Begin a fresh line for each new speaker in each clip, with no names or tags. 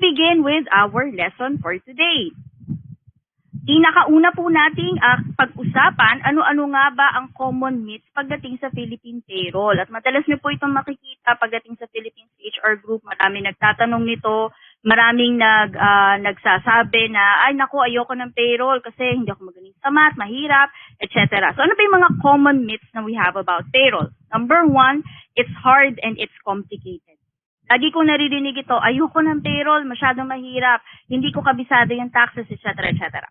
begin with our lesson for today. Pinakauna po nating pag-usapan, ano-ano nga ba ang common myths pagdating sa Philippine payroll. At madalas niyo po itong makikita pagdating sa Philippine HR group. Maraming nagtatanong nito, maraming nagsasabi na, ay naku, ayoko ng payroll kasi hindi ako magaling sa math, mahirap, etc. So ano ba yung mga common myths na we have about payroll? Number one, it's hard and it's complicated. Lagi ko naririnig ito, ayoko ng payroll, masyadong mahirap, hindi ko kabisado yung taxes, etc. etc.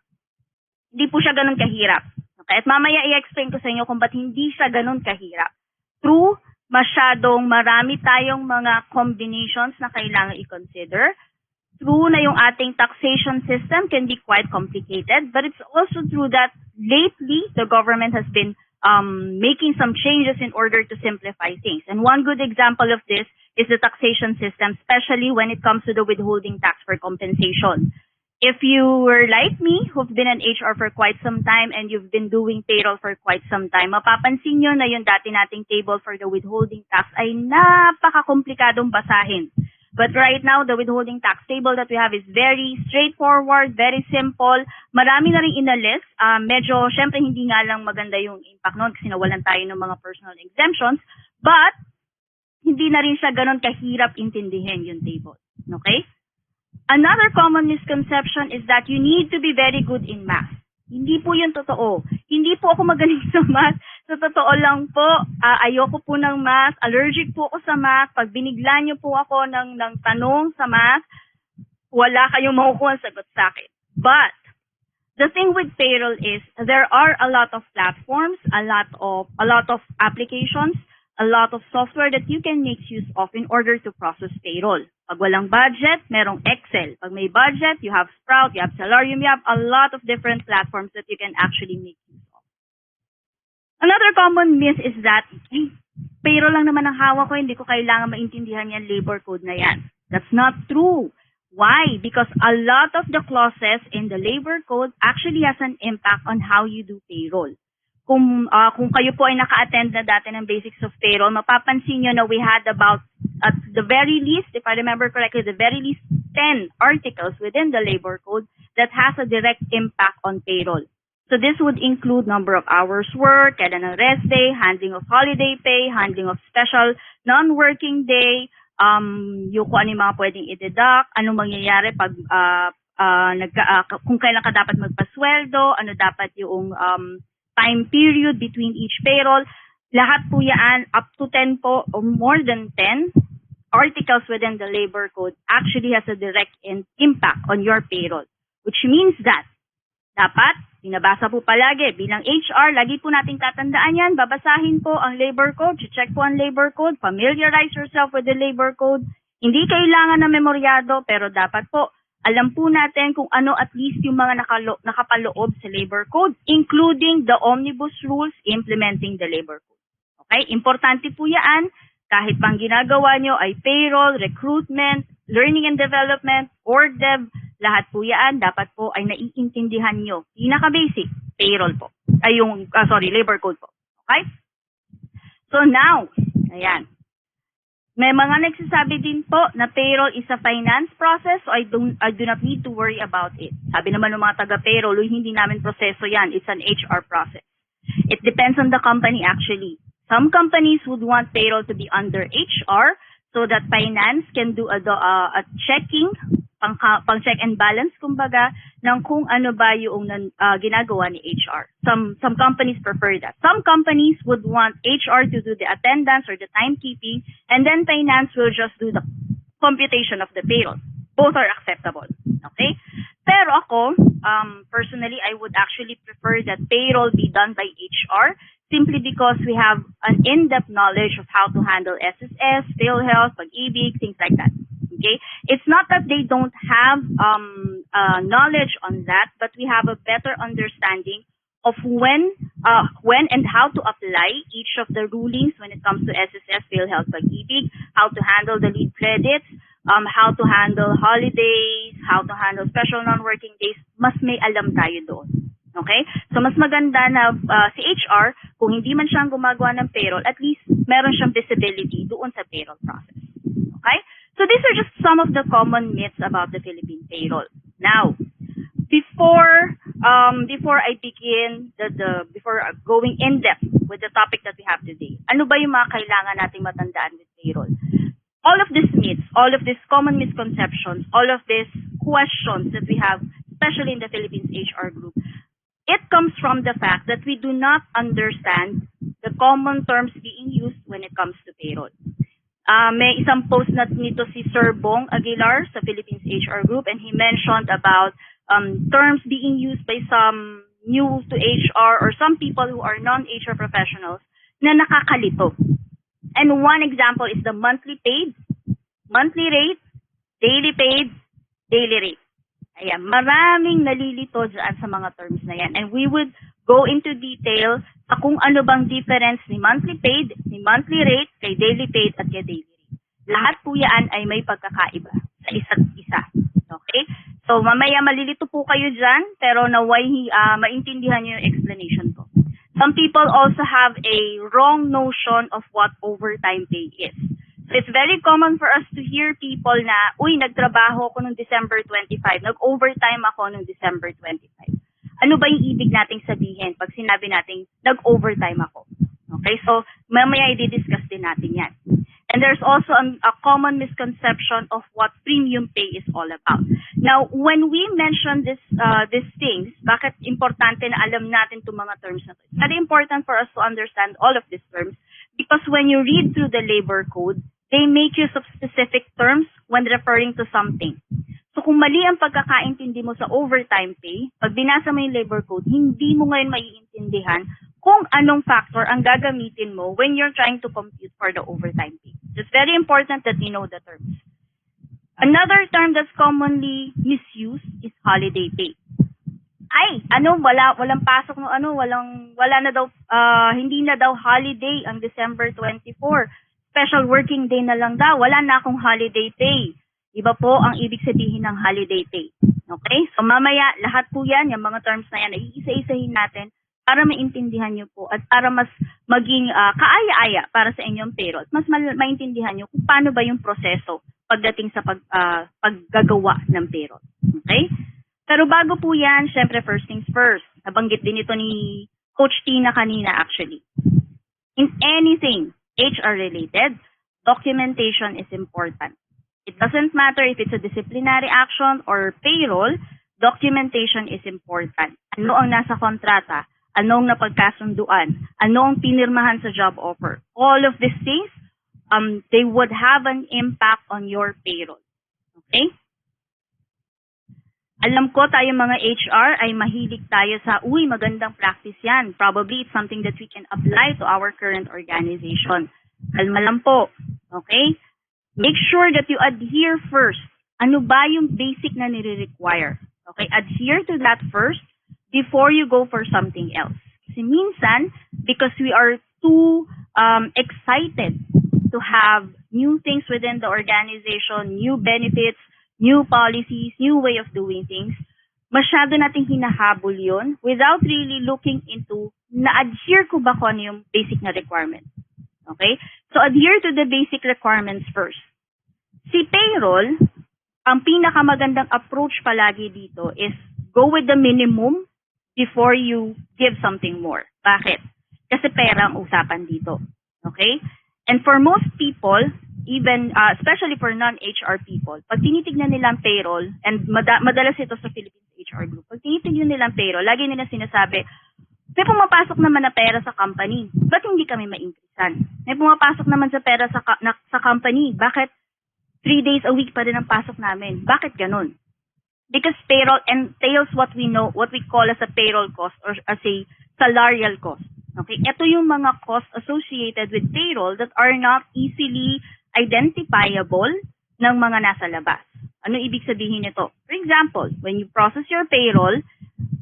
Hindi po siya ganun kahirap. Okay? At mamaya i-explain ko sa inyo kung ba't hindi siya ganun kahirap. True, masyadong marami tayong mga combinations na kailangan i-consider. True na yung ating taxation system can be quite complicated, but it's also true that lately the government has been making some changes in order to simplify things. And one good example of this is the taxation system, especially when it comes to the withholding tax for compensation. If you were like me, who've been in HR for quite some time and you've been doing payroll for quite some time, mapapansin nyo na yung dati nating table for the withholding tax ay napaka-komplikadong basahin. But right now, the withholding tax table that we have is very straightforward, very simple. Marami na rin inalis. Medyo, syempre, hindi nga lang maganda yung impact noon kasi nawalan tayo ng mga personal exemptions. But, hindi na rin siya ganun kahirap intindihin yung table. Okay? Another common misconception is that you need to be very good in math. Hindi po yun totoo. Hindi po ako magaling sa math. Sa totoo lang po, ayoko po ng math. Allergic po ako sa math. Pag binigla niyo po ako ng tanong sa math, wala kayong makukuha sagot sa akin. But, the thing with payroll is there are a lot of platforms, a lot of applications, a lot of software that you can make use of in order to process payroll. Pag walang budget, merong Excel. Pag may budget, you have Sprout, you have Salarium, you have a lot of different platforms that you can actually make use of. Another common myth is that, payroll lang naman ang hawak ko, hindi ko kailangan maintindihan yan labor code na yan. That's not true. Why? Because a lot of the clauses in the labor code actually has an impact on how you do payroll. Kung kayo po ay naka-attend na dati ng basics of payroll, mapapansin nyo na we had about, at the very least, if I remember correctly, the very least 10 articles within the labor code that has a direct impact on payroll. So this would include number of hours worked, kailan ang rest day, handling of holiday pay, handling of special non-working day, yung kung ano yung mga pwedeng i-deduct, anong mangyayari pag kung kailan ka dapat magpasweldo, ano dapat yung time period between each payroll. Lahat po yan, up to 10 po, or more than 10 articles within the labor code actually has a direct impact on your payroll. Which means that, dapat, binabasa po palagi, bilang HR, lagi po nating tatandaan yan, babasahin po ang labor code, check po ang labor code, familiarize yourself with the labor code. Hindi kailangan na memoryado, pero dapat po, alam po natin kung ano at least yung mga nakapaloob sa labor code, including the omnibus rules implementing the labor code. Okay? Importante po yan. Kahit pang ginagawa nyo ay payroll, recruitment, learning and development, org dev, lahat po yan dapat po ay naiintindihan nyo. Pinaka-basic, payroll po. Ay labor code po. Okay? So now, ayan. May mga nagsasabi din po na payroll is a finance process, so I do not need to worry about it. Sabi naman ng mga taga-payroll, hindi namin proseso yan. It's an HR process. It depends on the company actually. Some companies would want payroll to be under HR so that finance can do a checking, pang check and balance kumbaga, ng kung ano ba yung ginagawa ni HR. Some companies prefer that. Some companies would want HR to do the attendance or the timekeeping, and then finance will just do the computation of the payroll. Both are acceptable. Okay? Pero ako, personally, I would actually prefer that payroll be done by HR simply because we have an in-depth knowledge of how to handle SSS, PhilHealth, pag-ibig, things like that. Okay? It's not that they don't have knowledge on that, but we have a better understanding of when and how to apply each of the rulings when it comes to SSS, PhilHealth, pag-ibig, how to handle the leave credits, how to handle holidays, how to handle special non-working days. Mas may alam tayo doon. Okay? So, mas maganda na si HR, kung hindi man siyang gumagawa ng payroll, at least meron siyang visibility doon sa payroll process. Okay? So these are just some of the common myths about the Philippine payroll. Now, before I begin before going in depth with the topic that we have today, ano ba yung mga kailangan nating matandaan with payroll? All of these myths, all of these common misconceptions, all of these questions that we have, especially in the Philippines HR group, it comes from the fact that we do not understand the common terms being used when it comes to payroll. May isang post na nito si Sir Bong Aguilar sa Philippines HR group, and he mentioned about terms being used by some new to HR or some people who are non-HR professionals na nakakalito. And one example is the monthly paid, monthly rate, daily paid, daily rate. Ayan, maraming nalilito dyan sa mga terms na yan. And we would go into detail sa kung ano bang difference ni monthly paid, ni monthly rate, kay daily paid at kay daily rate. Lahat po yan ay may pagkakaiba sa isa't isa. Okay? So mamaya malilito po kayo dyan, pero naway maintindihan nyo yung explanation ko. Some people also have a wrong notion of what overtime pay is. So it's very common for us to hear people na, uy, nagtrabaho ako noong December 25, nag-overtime ako noong December 25. Ano ba yung ibig nating sabihin pag sinabi nating nag-overtime ako? Okay, so mamaya i-discuss din natin yan. And there's also a common misconception of what premium pay is all about. Now, when we mention these things, bakit importante na alam natin itong mga terms na ito? It's very important for us to understand all of these terms because when you read through the labor code, they make use of specific terms when referring to something. So kung mali ang pagkakaintindi mo sa overtime pay, pag binasa mo yung labor code, hindi mo ngayon maiintindihan kung anong factor ang gagamitin mo when you're trying to compute for the overtime pay. It's very important that you know the terms. Another term that's commonly misused is holiday pay. Ay, walang pasok no wala na daw hindi na daw holiday ang December 24. Special working day na lang daw, wala na akong holiday pay. Iba po ang ibig sabihin ng holiday pay. Okay? So mamaya, lahat po yan, yung mga terms na yan, ay isa-isahin natin para maintindihan nyo po at para mas maging kaaya-aya para sa inyong payroll. Mas maintindihan nyo kung paano ba yung proseso pagdating sa paggagawa ng payroll. Okay? Pero bago po yan, syempre first things first. Nabanggit din ito ni Coach Tina kanina actually. In anything HR-related, documentation is important. It doesn't matter if it's a disciplinary action or payroll, documentation is important. Ano ang nasa kontrata? Ano ang napagkasunduan? Ano ang pinirmahan sa job offer? All of these things, they would have an impact on your payroll. Okay? Alam ko tayo mga HR ay mahilig tayo sa, uy, magandang practice yan. Probably it's something that we can apply to our current organization. Kalma lang po. Okay? Make sure that you adhere first. Ano ba yung basic na nire-require? Okay? Adhere to that first before you go for something else. Kasi minsan, because we are too excited to have new things within the organization, new benefits, new policies, new way of doing things, masyado nating hinahabol yun without really looking into na-adhere ko ba kung ano yung basic na requirement. Okay? So, adhere to the basic requirements first. Si payroll, ang pinakamagandang approach palagi dito is go with the minimum before you give something more. Bakit? Kasi pera ang usapan dito. Okay? And for most people, even especially for non-HR people, pag tinitignan nilang payroll, and madalas ito sa Philippines HR group, pag tinitignan nilang payroll, lagi nila sinasabi, may pumapasok naman na pera sa company, ba't hindi kami ma-increasean? May pumapasok naman sa pera sa company, bakit 3 days a week pa rin ang pasok namin? Bakit ganun? Because payroll entails what we call as a payroll cost or as a salarial cost. Okay, ito yung mga costs associated with payroll that are not easily identifiable ng mga nasa labas. Ano ibig sabihin nito? For example, when you process your payroll,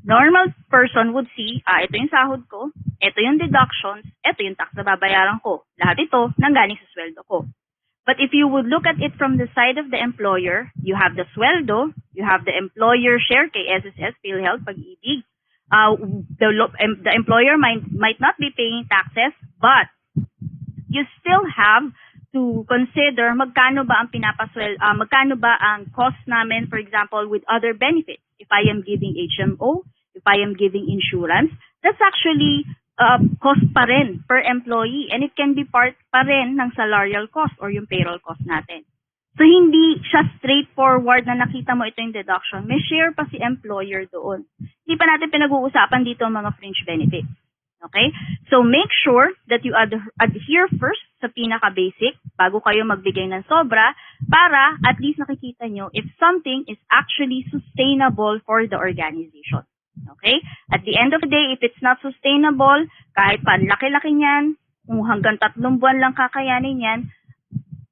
normal person would see, ito yung sahod ko, ito yung deductions, ito yung tax na babayaran ko. Lahat ito nanggaling sa sweldo ko. But if you would look at it from the side of the employer, you have the sweldo, you have the employer share kay SSS, PhilHealth, Pag-ibig. The employer might not be paying taxes, but you still have to to consider magkano ba ang magkano ba ang cost namin, for example, with other benefits. If I am giving HMO, if I am giving insurance, that's actually cost pa rin per employee, and it can be part pa rin ng salarial cost or yung payroll cost natin. So, hindi siya straightforward na nakita mo ito yung deduction. May share pa si employer doon. Hindi pa natin pinag-uusapan dito ang mga fringe benefits. Okay? So, make sure that you adhere first sa pinaka-basic bago kayo magbigay ng sobra para at least nakikita nyo if something is actually sustainable for the organization. Okay? At the end of the day, if it's not sustainable, kahit pa laki-laki niyan, kung hanggang 3 buwan lang kakayanin yan,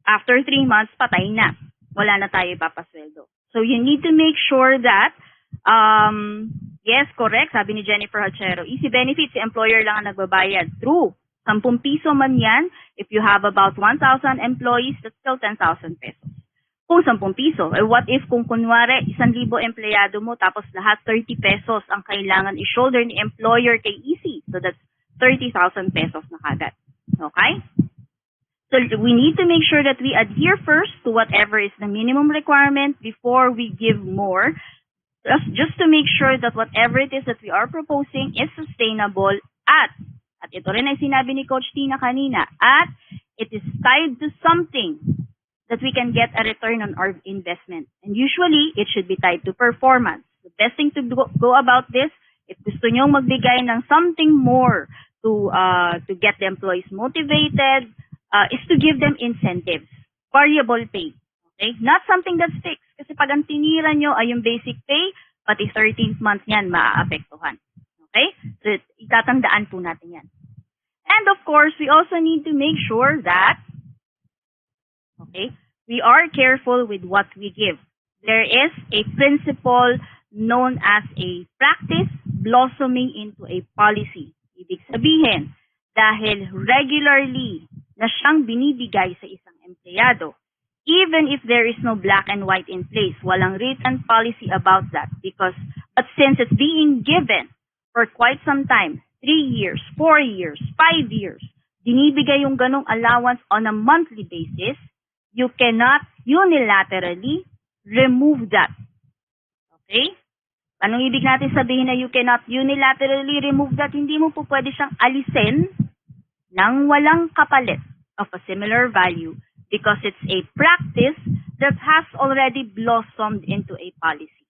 after 3 months, patay na. Wala na tayo ipapasweldo. So, you need to make sure that, yes, correct, sabi ni Jennifer Hachero, easy benefits, si employer lang ang nagbabayad. True. 10 piso man yan, if you have about 1,000 employees, that's still 10,000 pesos. Kung 10 piso, what if kung kunwari 1,000 empleyado mo, tapos lahat 30 pesos ang kailangan i-shoulder ni employer kay easy. So, that's 30,000 pesos na kagad. Okay? So we need to make sure that we adhere first to whatever is the minimum requirement before we give more, just to make sure that whatever it is that we are proposing is sustainable at ito rin ay sinabi ni Coach Tina kanina, at it is tied to something that we can get a return on our investment. And usually, it should be tied to performance. The best thing to go about this, if gusto nyong magbigay ng something more to get the employees motivated, is to give them incentives, variable pay, okay? Not something that's fixed. Kasi pag ang tinira nyo ay yung basic pay, pati 13th month niyan maaapektuhan. Okay? So, itatandaan po natin yan. And of course, we also need to make sure that, okay, we are careful with what we give. There is a principle known as a practice blossoming into a policy. Ibig sabihin, dahil regularly na siyang binibigay sa isang empleyado, even if there is no black and white in place, walang written policy about that, but since it's being given for quite some time, 3 years, 4 years, 5 years, binibigay yung ganong allowance on a monthly basis, you cannot unilaterally remove that. Okay? Anong ibig natin sabihin na you cannot unilaterally remove that? Hindi mo po pwede siyang alisin nang walang kapalit of a similar value because it's a practice that has already blossomed into a policy.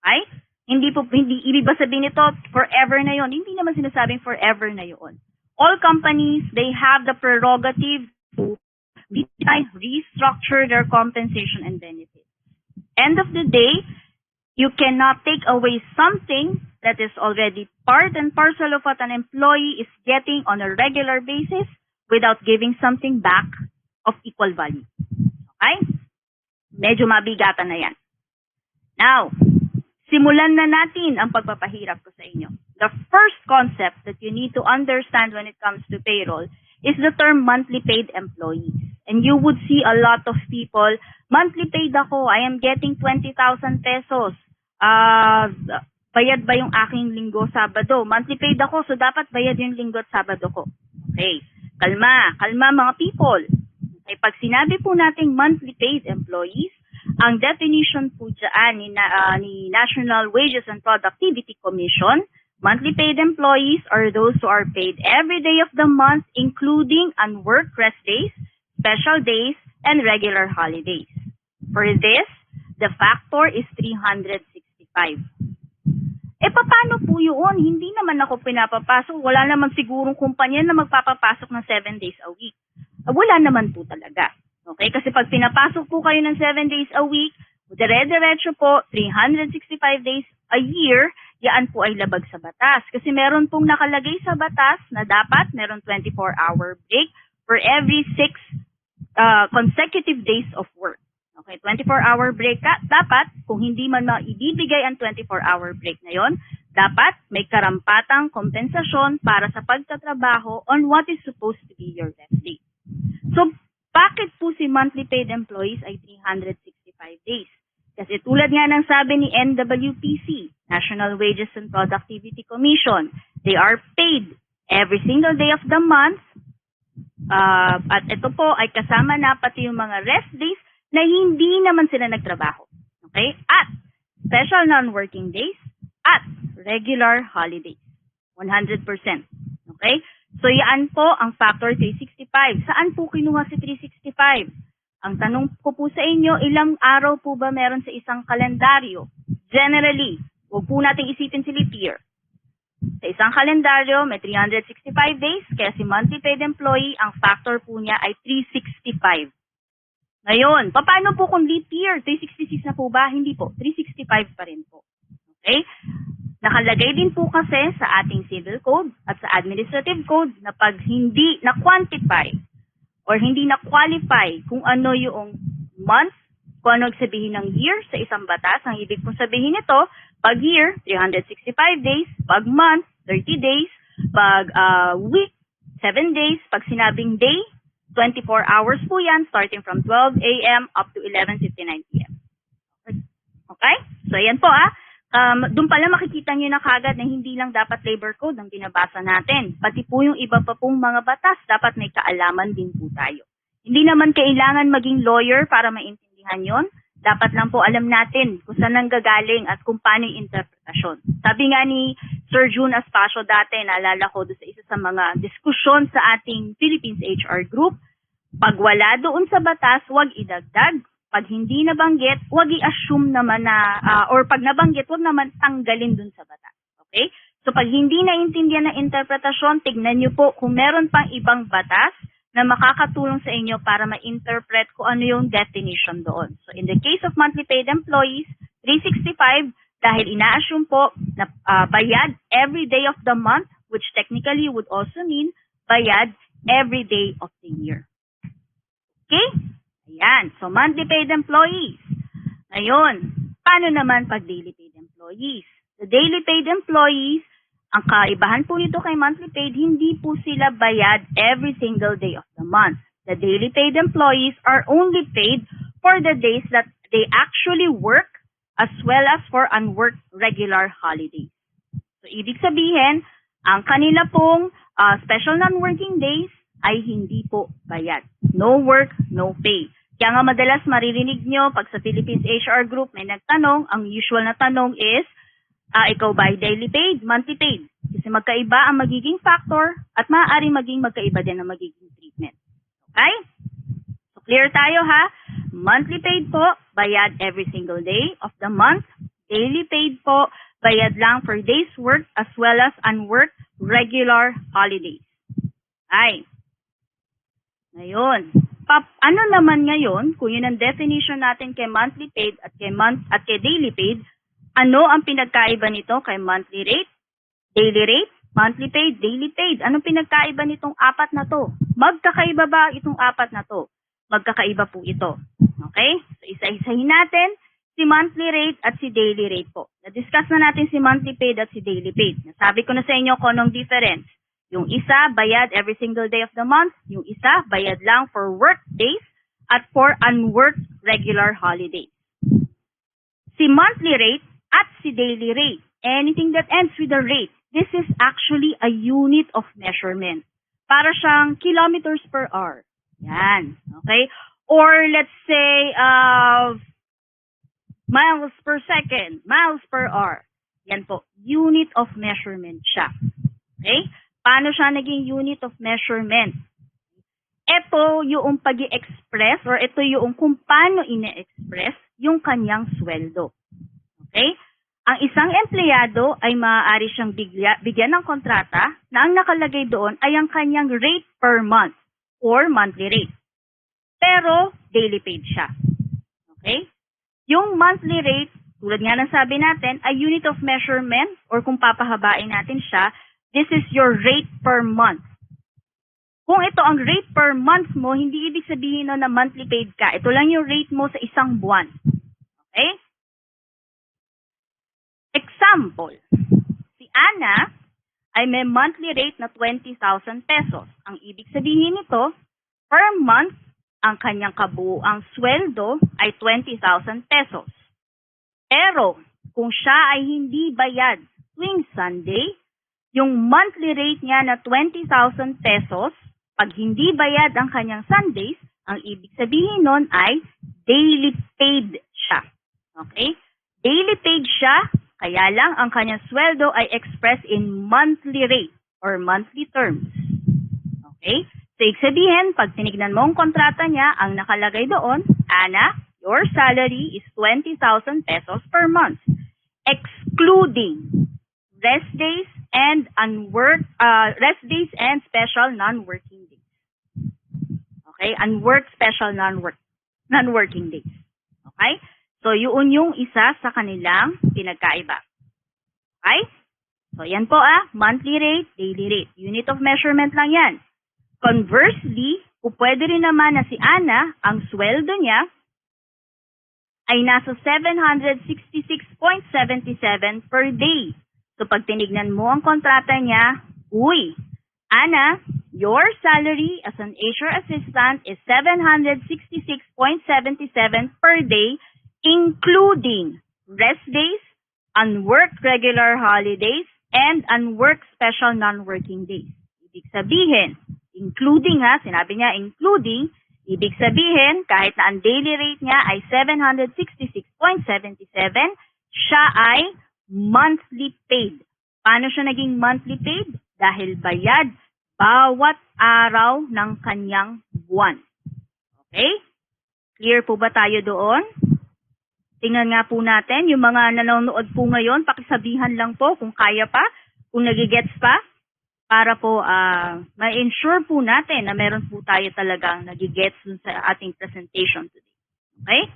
Okay? Hindi ibig ba sabihin nito forever na yon? Hindi naman sinasabing forever na yon. All companies, they have the prerogative to restructure their compensation and benefits. End of the day, you cannot take away something that is already part and parcel of what an employee is getting on a regular basis without giving something back of equal value. Okay? Medyo mabigatan na yan. Now, simulan na natin ang pagpapahirap ko sa inyo. The first concept that you need to understand when it comes to payroll is the term monthly paid employees. And you would see a lot of people, monthly paid ako, I am getting 20,000 pesos. Bayad ba yung aking linggo, Sabado? Monthly paid ako, so dapat bayad yung linggo at Sabado ko. Okay. Kalma mga people. Okay, pag sinabi po nating monthly paid employees, ang definition po dyan ni National Wages and Productivity Commission, monthly paid employees are those who are paid every day of the month, including unworked rest days, special days, and regular holidays. For this, the factor is 365. Paano po yun? Hindi naman ako pinapapasok. Wala naman sigurong kumpanya na magpapapasok ng 7 days a week. Wala naman po talaga. Okay? Kasi pag pinapasok po kayo ng 7 days a week, dire-diretso po, 365 days a year, yan po ay labag sa batas. Kasi meron pong nakalagay sa batas na dapat meron 24-hour break for every 6 consecutive days of work. Okay, 24-hour break ka, dapat, kung hindi man maibibigay ang 24-hour break na yon, dapat may karampatang kompensasyon para sa pagtatrabaho on what is supposed to be your rest day. So, bakit po si monthly paid employees ay 365 days? Kasi tulad nga ng sabi ni NWPC, National Wages and Productivity Commission, they are paid every single day of the month At ito po ay kasama na pati yung mga rest days na hindi naman sila nagtrabaho. Okay? At special non-working days at regular holidays. 100%. Okay? So, yan po ang factor 365. Saan po kinuha si 365? Ang tanong ko po sa inyo, ilang araw po ba meron sa isang kalendaryo? Generally, huwag po nating isipin si leap year. Sa isang kalendaryo, may 365 days, kaya si monthly paid employee, ang factor po niya ay 365. Ngayon, paano po kung leap year? 366 na po ba? Hindi po. 365 pa rin po. Okay? Nakalagay din po kasi sa ating civil code at sa administrative code na pag hindi na-quantify or hindi na-qualify kung ano yung month, kung ano sabihin ng year sa isang batas, ang ibig pong sabihin nito, pag year, 365 days, pag month, 30 days, pag week, 7 days, pag sinabing day, 24 hours po yan, starting from 12 a.m. up to 11:59 p.m. Okay? So, ayan po doon pala makikita nyo na kagad na hindi lang dapat labor code ang binabasa natin. Pati po yung iba pa pong mga batas, dapat may kaalaman din po tayo. Hindi naman kailangan maging lawyer para maintindihan yon. Dapat lang po alam natin kung saan nanggagaling at kung paano yung interpretasyon. Sabi nga ni Sir June Aspacio dati, naalala ko doon sa isa sa mga diskusyon sa ating Philippines HR group, pag wala doon sa batas, huwag idagdag. Pag hindi nabanggit, huwag i-assume naman na, or pag nabanggit, huwag naman tanggalin dun sa batas. Okay? So pag hindi naintindihan ng interpretasyon, tignan nyo po kung meron pang ibang batas na makakatulong sa inyo para ma-interpret kung ano yung definition doon. So in the case of monthly paid employees, 365, dahil ina-assume po na bayad every day of the month, which technically would also mean bayad every day of the year. Okay? Ayan. So, monthly paid employees. Ngayon, paano naman pag daily paid employees? The daily paid employees, ang kaibahan po nito kay monthly paid, hindi po sila bayad every single day of the month. The daily paid employees are only paid for the days that they actually work as well as for unworked regular holidays. So, ibig sabihin, ang kanila pong special non-working days ay hindi po bayad. No work, no pay. Kaya nga madalas maririnig nyo pag sa Philippines HR Group may nagtanong, ang usual na tanong is, ikaw ba ay daily paid, monthly paid? Kasi magkaiba ang magiging factor at maaaring maging magkaiba din ang magiging treatment. Okay? So clear tayo ha? Monthly paid po, bayad every single day of the month. Daily paid po, bayad lang for days worked as well as unworked regular holidays. Ay. Ngayon, ano naman ngayon, kung yun ang definition natin kay monthly paid at kay daily paid, ano ang pinagkaiba nito kay monthly rate, daily rate, monthly paid, daily paid? Anong pinagkaiba nitong apat na to? Magkakaiba ba itong apat na to? Magkakaiba po ito. Okay? So isa-isahin natin si monthly rate at si daily rate po. Na-discuss na natin si monthly paid at si daily paid. Nasabi ko na sa inyo kung anong difference. Yung isa, bayad every single day of the month. Yung isa, bayad lang for work days at for unworked regular holidays. Si monthly rate at si daily rate, anything that ends with a rate, this is actually a unit of measurement. Para siyang kilometers per hour. Yan. Okay? Or let's say, miles per second, miles per hour. Yan po. Unit of measurement siya. Okay? Paano siya naging unit of measurement? Ito yung pag-i-express or ito yung kung paano ine-express yung kanyang sweldo. Okay? Ang isang empleyado ay maaari siyang bigyan ng kontrata na ang nakalagay doon ay ang kanyang rate per month or monthly rate. Pero daily paid siya. Okay? Yung monthly rate, tulad nga ng sabi natin, ay unit of measurement or kung papahabain natin siya, this is your rate per month. Kung ito ang rate per month mo, hindi ibig sabihin na monthly paid ka. Ito lang yung rate mo sa isang buwan. Okay? Example, si Ana ay may monthly rate na 20,000 pesos. Ang ibig sabihin nito, per month, ang kanyang kabuuang sweldo ay 20,000 pesos. Pero, kung siya ay hindi bayad tuwing Sunday, yung monthly rate niya na 20,000 pesos Pag hindi bayad ang kanyang Sundays, ang ibig sabihin nun ay daily paid siya. Okay? Daily paid siya, kaya lang ang kanyang sweldo ay expressed in monthly rate or monthly terms. Okay? So, ibig sabihin, pag tinignan mo ang kontrata niya, ang nakalagay doon, Ana, your salary is 20,000 pesos per month, excluding rest days and special non-working days. Okay? Unworked special non-working days. Okay? So, yun yung isa sa kanilang pinagkaiba. Okay? So, yan po monthly rate, daily rate. Unit of measurement lang yan. Conversely, pwede rin naman na si Ana, ang sweldo niya ay nasa 766.77 per day. So, pag tinignan mo ang kontrata niya, Ana, your salary as an HR assistant is 766.77 per day, including rest days, unworked regular holidays, and unworked special non-working days. Ibig sabihin, including sinabi niya including, ibig sabihin, kahit na ang daily rate niya ay 766.77, siya ay monthly paid. Paano siya naging monthly paid? Dahil bayad bawat araw ng kanyang buwan. Okay? Clear po ba tayo doon? Tingnan nga po natin, yung mga nanonood po ngayon, pakisabihan lang po kung kaya pa, kung nagigets pa, para po ma-ensure po natin na meron po tayo talagang nagigets sa ating presentation today. Okay?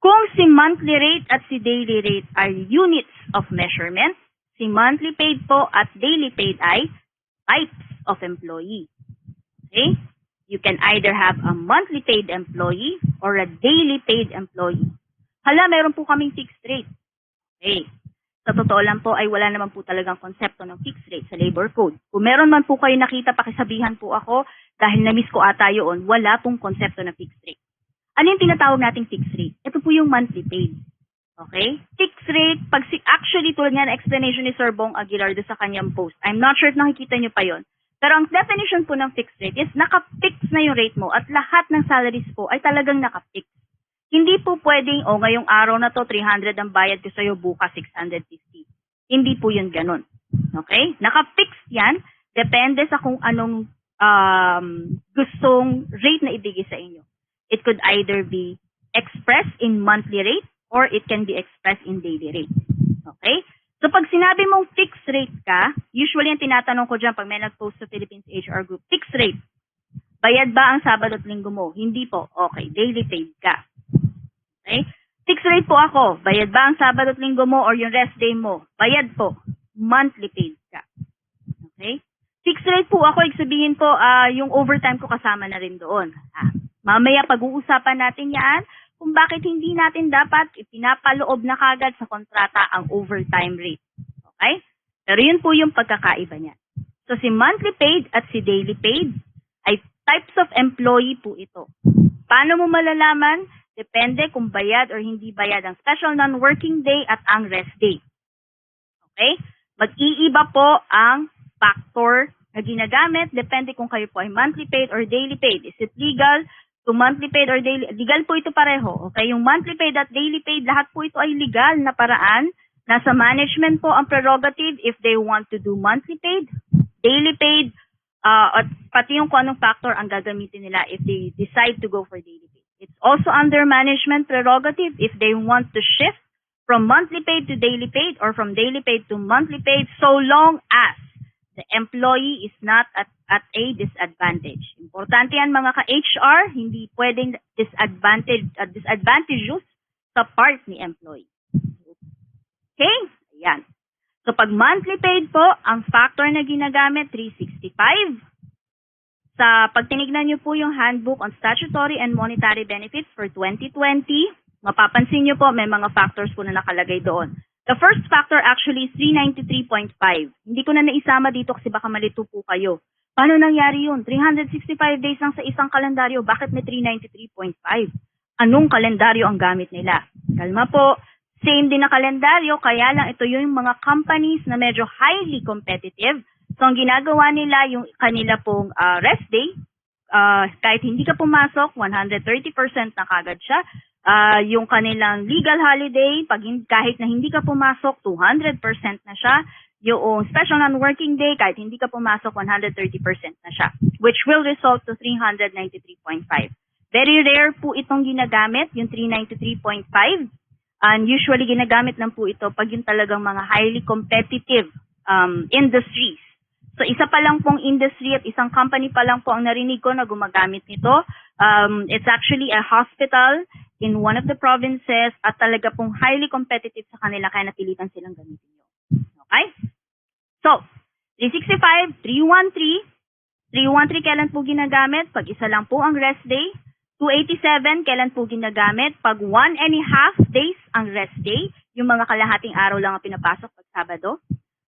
Kung si monthly rate at si daily rate are units of measurement, si monthly paid po at daily paid ay types of employee. Okay? You can either have a monthly paid employee or a daily paid employee. Hala, meron po kaming fixed rate. Okay. Sa totoo lang po ay wala naman po talagang konsepto ng fixed rate sa labor code. Kung meron man po kayo nakita, pakisabihan po ako dahil na-miss ko ata yun, wala pong konsepto ng fixed rate. Ano yung tinatawag nating fixed rate? Ito po yung monthly paid. Okay? Fixed rate, actually tulad nga ng explanation ni Sir Bong Aguilar do sa kanyang post. I'm not sure if nakikita nyo pa yon. Pero ang definition po ng fixed rate is naka-fix na yung rate mo at lahat ng salaries po ay talagang naka-fix. Hindi po pwedeng, ngayong araw na to, 300 ang bayad ko sa'yo, bukas 650. Hindi po yun ganun. Okay? Naka-fix yan. Depende sa kung anong gustong rate na ibigay sa inyo. It could either be expressed in monthly rate or it can be expressed in daily rate. Okay? So, pag sinabi mong fixed rate ka, usually ang tinatanong ko dyan pag may nag-post sa Philippines HR Group, fixed rate. Bayad ba ang Sabado at Linggo mo? Hindi po. Okay, daily paid ka. Okay? Fixed rate po ako. Bayad ba ang Sabado at Linggo mo or yung rest day mo? Bayad po. Monthly paid ka. Okay? Fixed rate po ako, sabihin po, yung overtime ko kasama na rin doon. Mamaya pag-uusapan natin yan kung bakit hindi natin dapat ipinapaloob na kagad sa kontrata ang overtime rate. Okay? Pero yun po yung pagkakaiba niya. So si monthly paid at si daily paid ay types of employee po ito. Paano mo malalaman? Depende kung bayad or hindi bayad ang special non-working day at ang rest day. Okay? Mag-iiba po ang factor na ginagamit. Depende kung kayo po ay monthly paid or daily paid. Is it legal to monthly paid or daily? Legal po ito pareho. Okay? Yung monthly paid at daily paid, lahat po ito ay legal na paraan. Nasa management po ang prerogative if they want to do monthly paid, daily paid, at pati yung kung anong factor ang gagamitin nila if they decide to go for daily paid. It's also under management prerogative if they want to shift from monthly paid to daily paid or from daily paid to monthly paid so long as the employee is not at a disadvantage. Importante yan mga ka-HR, hindi pwedeng disadvantageous sa part ni employee. Okay? Ayan. So pag monthly paid po, ang factor na ginagamit, 365. Sa pag tinignan nyo po yung Handbook on Statutory and Monetary Benefits for 2020, mapapansin nyo po may mga factors po na nakalagay doon. The first factor actually is 393.5. Hindi ko na naisama dito kasi baka malito po kayo. Paano nangyari yun? 365 days lang sa isang kalendaryo. Bakit may 393.5? Anong kalendaryo ang gamit nila? Kalma po. Same din na kalendaryo, kaya lang ito yung mga companies na medyo highly competitive So, ang ginagawa nila, yung kanila pong rest day, kahit hindi ka pumasok, 130% na kagad siya. Yung kanilang legal holiday, kahit na hindi ka pumasok, 200% na siya. Yung special non-working day, kahit hindi ka pumasok, 130% na siya, which will result to 393.5. Very rare po itong ginagamit, yung 393.5. And usually ginagamit lang po ito pag yung talagang mga highly competitive industries. So isa pa lang pong industry at isang company pa lang po ang narinig ko na gumagamit nito. It's actually a hospital in one of the provinces at talaga pong highly competitive sa kanila kaya napilitan silang gamitin yun. Okay? So, 365, 313. 313 kailan po ginagamit? Pag isa lang po ang rest day. 287 kailan po ginagamit? Pag 1.5 days ang rest day. Yung mga kalahating araw lang ang pinapasok pag Sabado.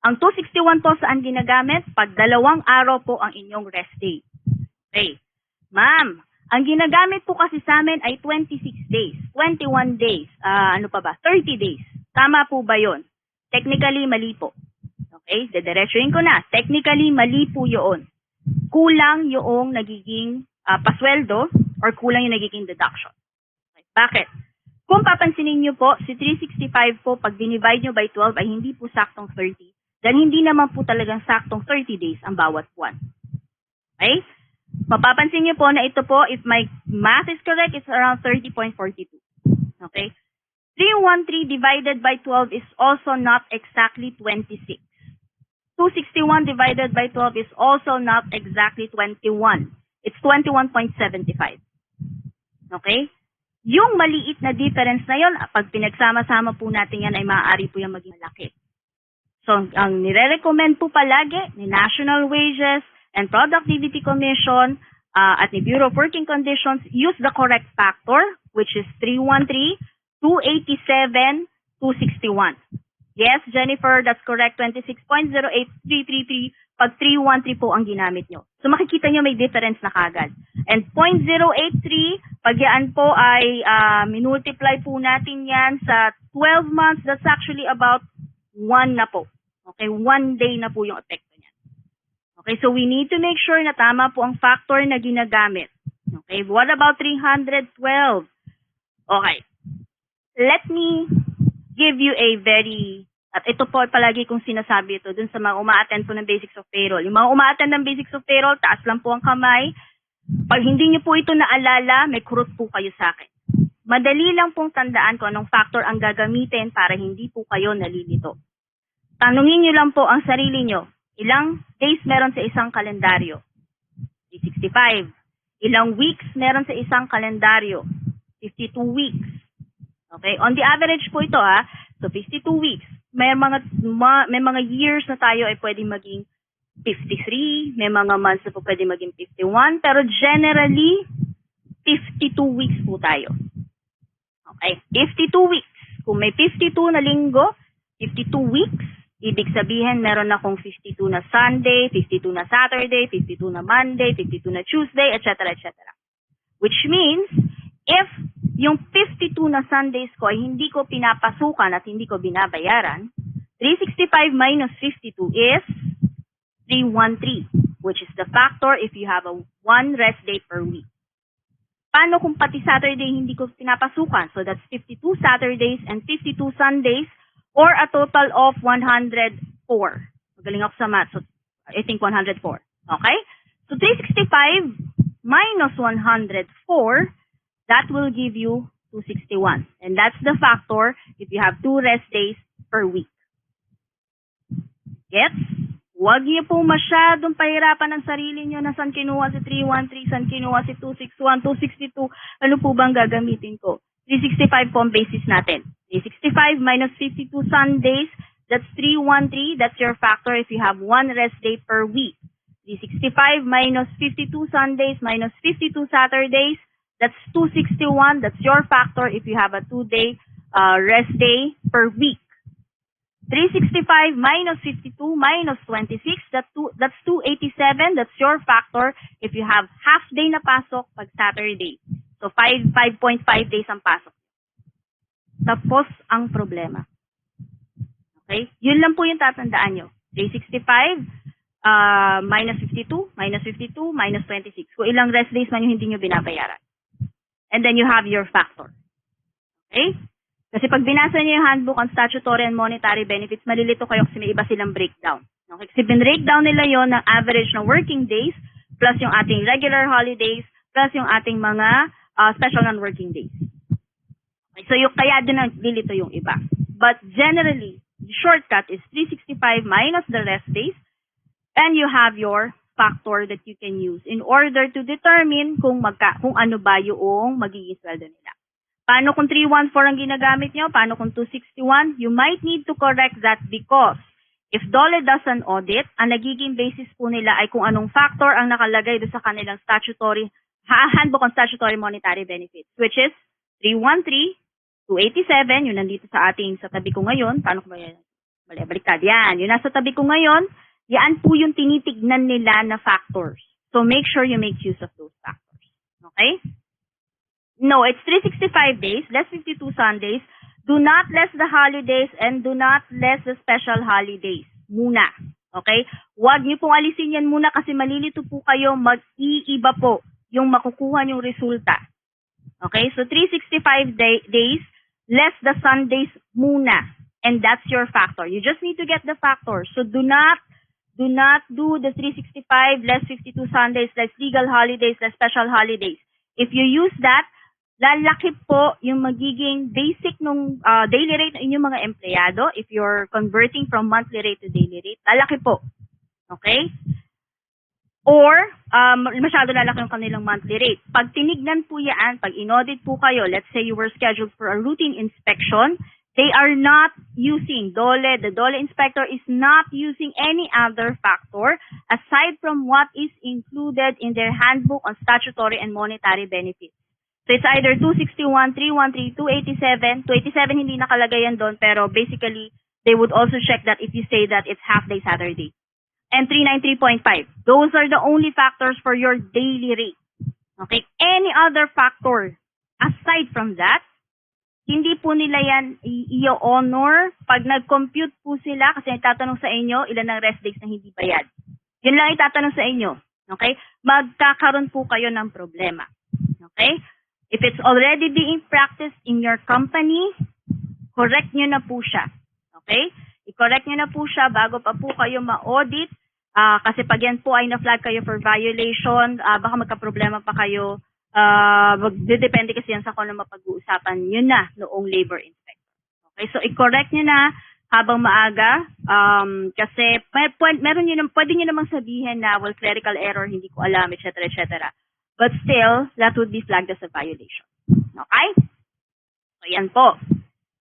Ang 261 po saan ginagamit? Pag 2 araw po ang inyong rest day. Okay. Ma'am, ang ginagamit po kasi sa amin ay 26 days, 21 days, 30 days. Tama po ba yun? Technically, mali po. Okay, dediretsuhin ko na. Technically, mali po yun. Kulang yung nagiging pasweldo or kulang yung nagiging deduction. Okay. Bakit? Kung papansinin nyo po, si 365 po, pag dinivide nyo by 12 ay hindi po saktong 30. Dahil hindi naman po talagang saktong 30 days ang bawat buwan. Okay? Mapapansin nyo po na ito po, if my math is correct, it's around 30.42. Okay? 313 divided by 12 is also not exactly 26. 261 divided by 12 is also not exactly 21. It's 21.75. Okay? Yung maliit na difference na yon, pag pinagsama-sama po natin yan, ay maaari po yung maging malaki. So, ang nire-recommend po palagi ni National Wages and Productivity Commission at ni Bureau of Working Conditions, use the correct factor, which is 313, 287, 261. Yes, Jennifer, that's correct. 26.08333 pag 313 po ang ginamit nyo. So makikita nyo may difference na kagad. And 0.083, pag yan po ay minultiply po natin yan sa 12 months, that's actually about 1 na po. Okay, 1 day na po yung epekto niya. Okay, so we need to make sure na tama po ang factor na ginagamit. Okay, what about 312? Okay, let me give you a very, at ito po palagi kong sinasabi ito dun sa mga uma-attend po ng Basics of Payroll. Yung mga uma-attend ng Basics of Payroll, taas lang po ang kamay. Pag hindi niyo po ito naalala, may kurot po kayo sa akin. Madali lang pong tandaan kung anong factor ang gagamitin para hindi po kayo nalilito. Tanungin niyo lang po ang sarili niyo, ilang days meron sa isang kalendaryo? 365. Ilang weeks meron sa isang kalendaryo? 52 weeks. Okay, on the average po ito so 52 weeks. May mga years na tayo ay pwedeng maging 53, may mga months na po pwedeng maging 51, pero generally 52 weeks po tayo. Okay, 52 weeks. Kung may 52 na linggo, 52 weeks, ibig sabihin meron akong 52 na Sunday, 52 na Saturday, 52 na Monday, 52 na Tuesday, etc. etc. Which means, if yung 52 na Sundays ko ay hindi ko pinapasukan at hindi ko binabayaran, 365 minus 52 is 313, which is the factor if you have a 1 rest day per week. Paano kung pati Saturday hindi ko pinapasukan? So that's 52 Saturdays and 52 Sundays, or a total of 104. Magaling ako sa math, so I think 104. Okay? So 365 minus 104, that will give you 261. And that's the factor if you have 2 rest days per week. Gets? Huwag niyo po masyadong pahirapan ang sarili niyo na saan kinuha si 313, saan kinuha si 261, 262. Ano po bang gagamitin ko? 365 po ang basis natin. 365 minus 52 Sundays, that's 313. That's your factor if you have 1 rest day per week. 365 minus 52 Sundays minus 52 Saturdays, that's 261. That's your factor if you have a 2-day rest day per week. 365 minus 52 minus 26, that's 287. That's your factor if you have half day na pasok pag Saturday. So 5.5 days ang pasok. Tapos ang problema. Okay? Yun lang po yung tatandaan nyo. 365 minus 52, minus 52, minus 26. Kung ilang rest days man yung hindi nyo binabayaran. And then you have your factor. Okay? Kasi pag binasa niyo yung handbook on statutory and monetary benefits, malilito kayo kasi may iba silang breakdown. Okay? Kasi binreakdown nila yon ng average ng working days plus yung ating regular holidays plus yung ating mga special non-working days. Okay? So yung kaya din nilito yung iba. But generally, the shortcut is 365 minus the rest days and you have your factor that you can use in order to determine kung ano ba yung magiging sweldo nila. Paano kung 314 ang ginagamit nyo? Paano kung 261? You might need to correct that because if DOLE does an audit, ang nagiging basis po nila ay kung anong factor ang nakalagay doon sa kanilang statutory, handbook on statutory monetary benefits, which is 313, 287, yun nandito sa tabi ko ngayon. Paano ko ba yan? Baliktad. Yan. Yun nasa tabi ko ngayon. Yan po yung tinitignan nila na factors. So make sure you make use of those factors. Okay? No, it's 365 days, less 52 Sundays. Do not less the holidays and do not less the special holidays. Muna. Okay? Huwag niyo pong alisin yan muna kasi malilito po kayo, mag-iiba po yung makukuha niyong resulta. Okay? So 365 days, less the Sundays muna. And that's your factor. You just need to get the factor. So do not do the 365 less 52 Sundays, less legal holidays, less special holidays. If you use that, lalaki po yung magiging basic nung daily rate ng inyong mga empleyado. If you're converting from monthly rate to daily rate, lalaki po. Okay? Or, masyado lalaki yung kanilang monthly rate. Pag tinignan po yan, pag inaudit po kayo, let's say you were scheduled for a routine inspection, they are not using DOLE. The DOLE inspector is not using any other factor aside from what is included in their handbook on statutory and monetary benefits. So it's either 261, 313, 287. 287 hindi nakalagay yan doon, pero basically, they would also check that if you say that it's half day Saturday. And 393.5. Those are the only factors for your daily rate. Okay? Any other factor aside from that, hindi po nila yan i-honor pag nag-compute po sila kasi itatanong sa inyo ilan ang rest days na hindi bayad. Yun lang itatanong sa inyo. Okay? Magkakaroon po kayo ng problema. Okay? If it's already being practiced in your company, correct nyo na po siya. Okay? I-correct nyo na po siya bago pa po kayo ma-audit. Kasi pag yan po ay na-flag kayo for violation, baka magka-problema pa kayo. Magdedepende kasi yan sa kung ano mapag-uusapan yun na noong labor inspector. Okay? So, i-correct nyo na habang maaga. Kasi pwede nyo namang sabihin na, well, clerical error, hindi ko alam, etc., etc. But still, that would be flagged as a violation. Okay? So, yan po.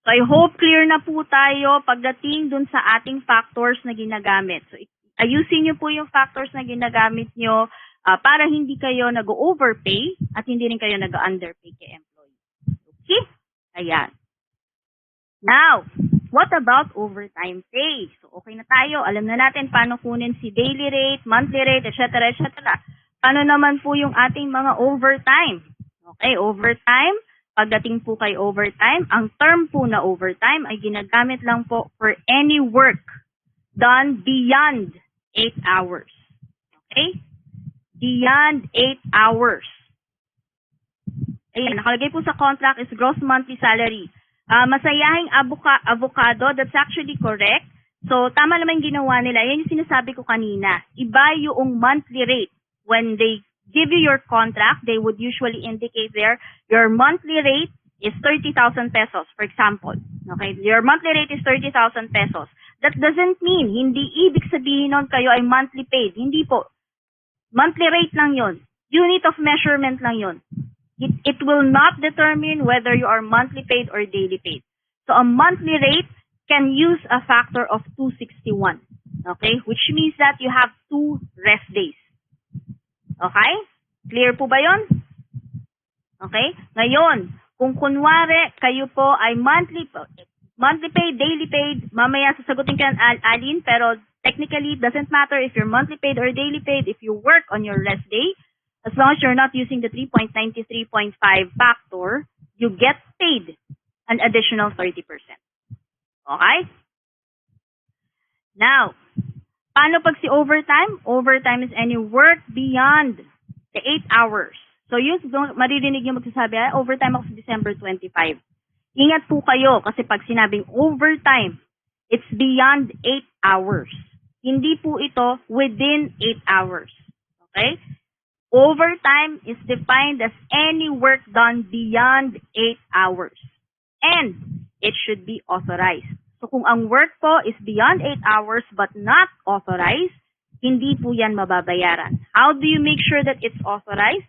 So, I hope clear na po tayo pagdating dun sa ating factors na ginagamit. So, ayusin nyo po yung factors na ginagamit nyo para hindi kayo nag-overpay at hindi rin kayo nag-underpay kay employee. Okay? Ayan. Now, what about overtime pay? So, okay na tayo. Alam na natin paano kunin si daily rate, monthly rate, etc., etc. Ano naman po yung ating mga overtime? Okay, overtime. Pagdating po kay overtime, ang term po na overtime ay ginagamit lang po for any work done beyond 8 hours. Okay? Beyond 8 hours. Ayan, nakalagay po sa contract is gross monthly salary. Masayahing avocado, that's actually correct. So, tama naman yung ginawa nila. Yan yung sinasabi ko kanina. Iba yung monthly rate. When they give you your contract, they would usually indicate there, your monthly rate is 30,000 pesos, for example. Okay? Your monthly rate is 30,000 pesos. That doesn't mean, hindi ibig sabihin nun kayo ay monthly paid. Hindi po. Monthly rate lang yon. Unit of measurement lang yon. It will not determine whether you are monthly paid or daily paid. So a monthly rate can use a factor of 261. Okay? Which means that you have 2 rest days. Okay? Clear po ba yon? Okay? Ngayon, kung kunwari kayo po ay monthly paid, daily paid, mamaya sasagutin ka ng alin, pero technically it doesn't matter if you're monthly paid or daily paid. If you work on your rest day, as long as you're not using the 3.93.5 factor, you get paid an additional 30%. Okay? Now, Paano pag si overtime? Overtime is any work beyond the 8 hours. So yung maririnig nyo magsasabi, overtime ako sa December 25. Ingat po kayo kasi pag sinabing overtime, it's beyond 8 hours. Hindi po ito within 8 hours. Okay? Overtime is defined as any work done beyond 8 hours. And it should be authorized. So kung ang work po is beyond 8 hours but not authorized, hindi po yan mababayaran. How do you make sure that it's authorized?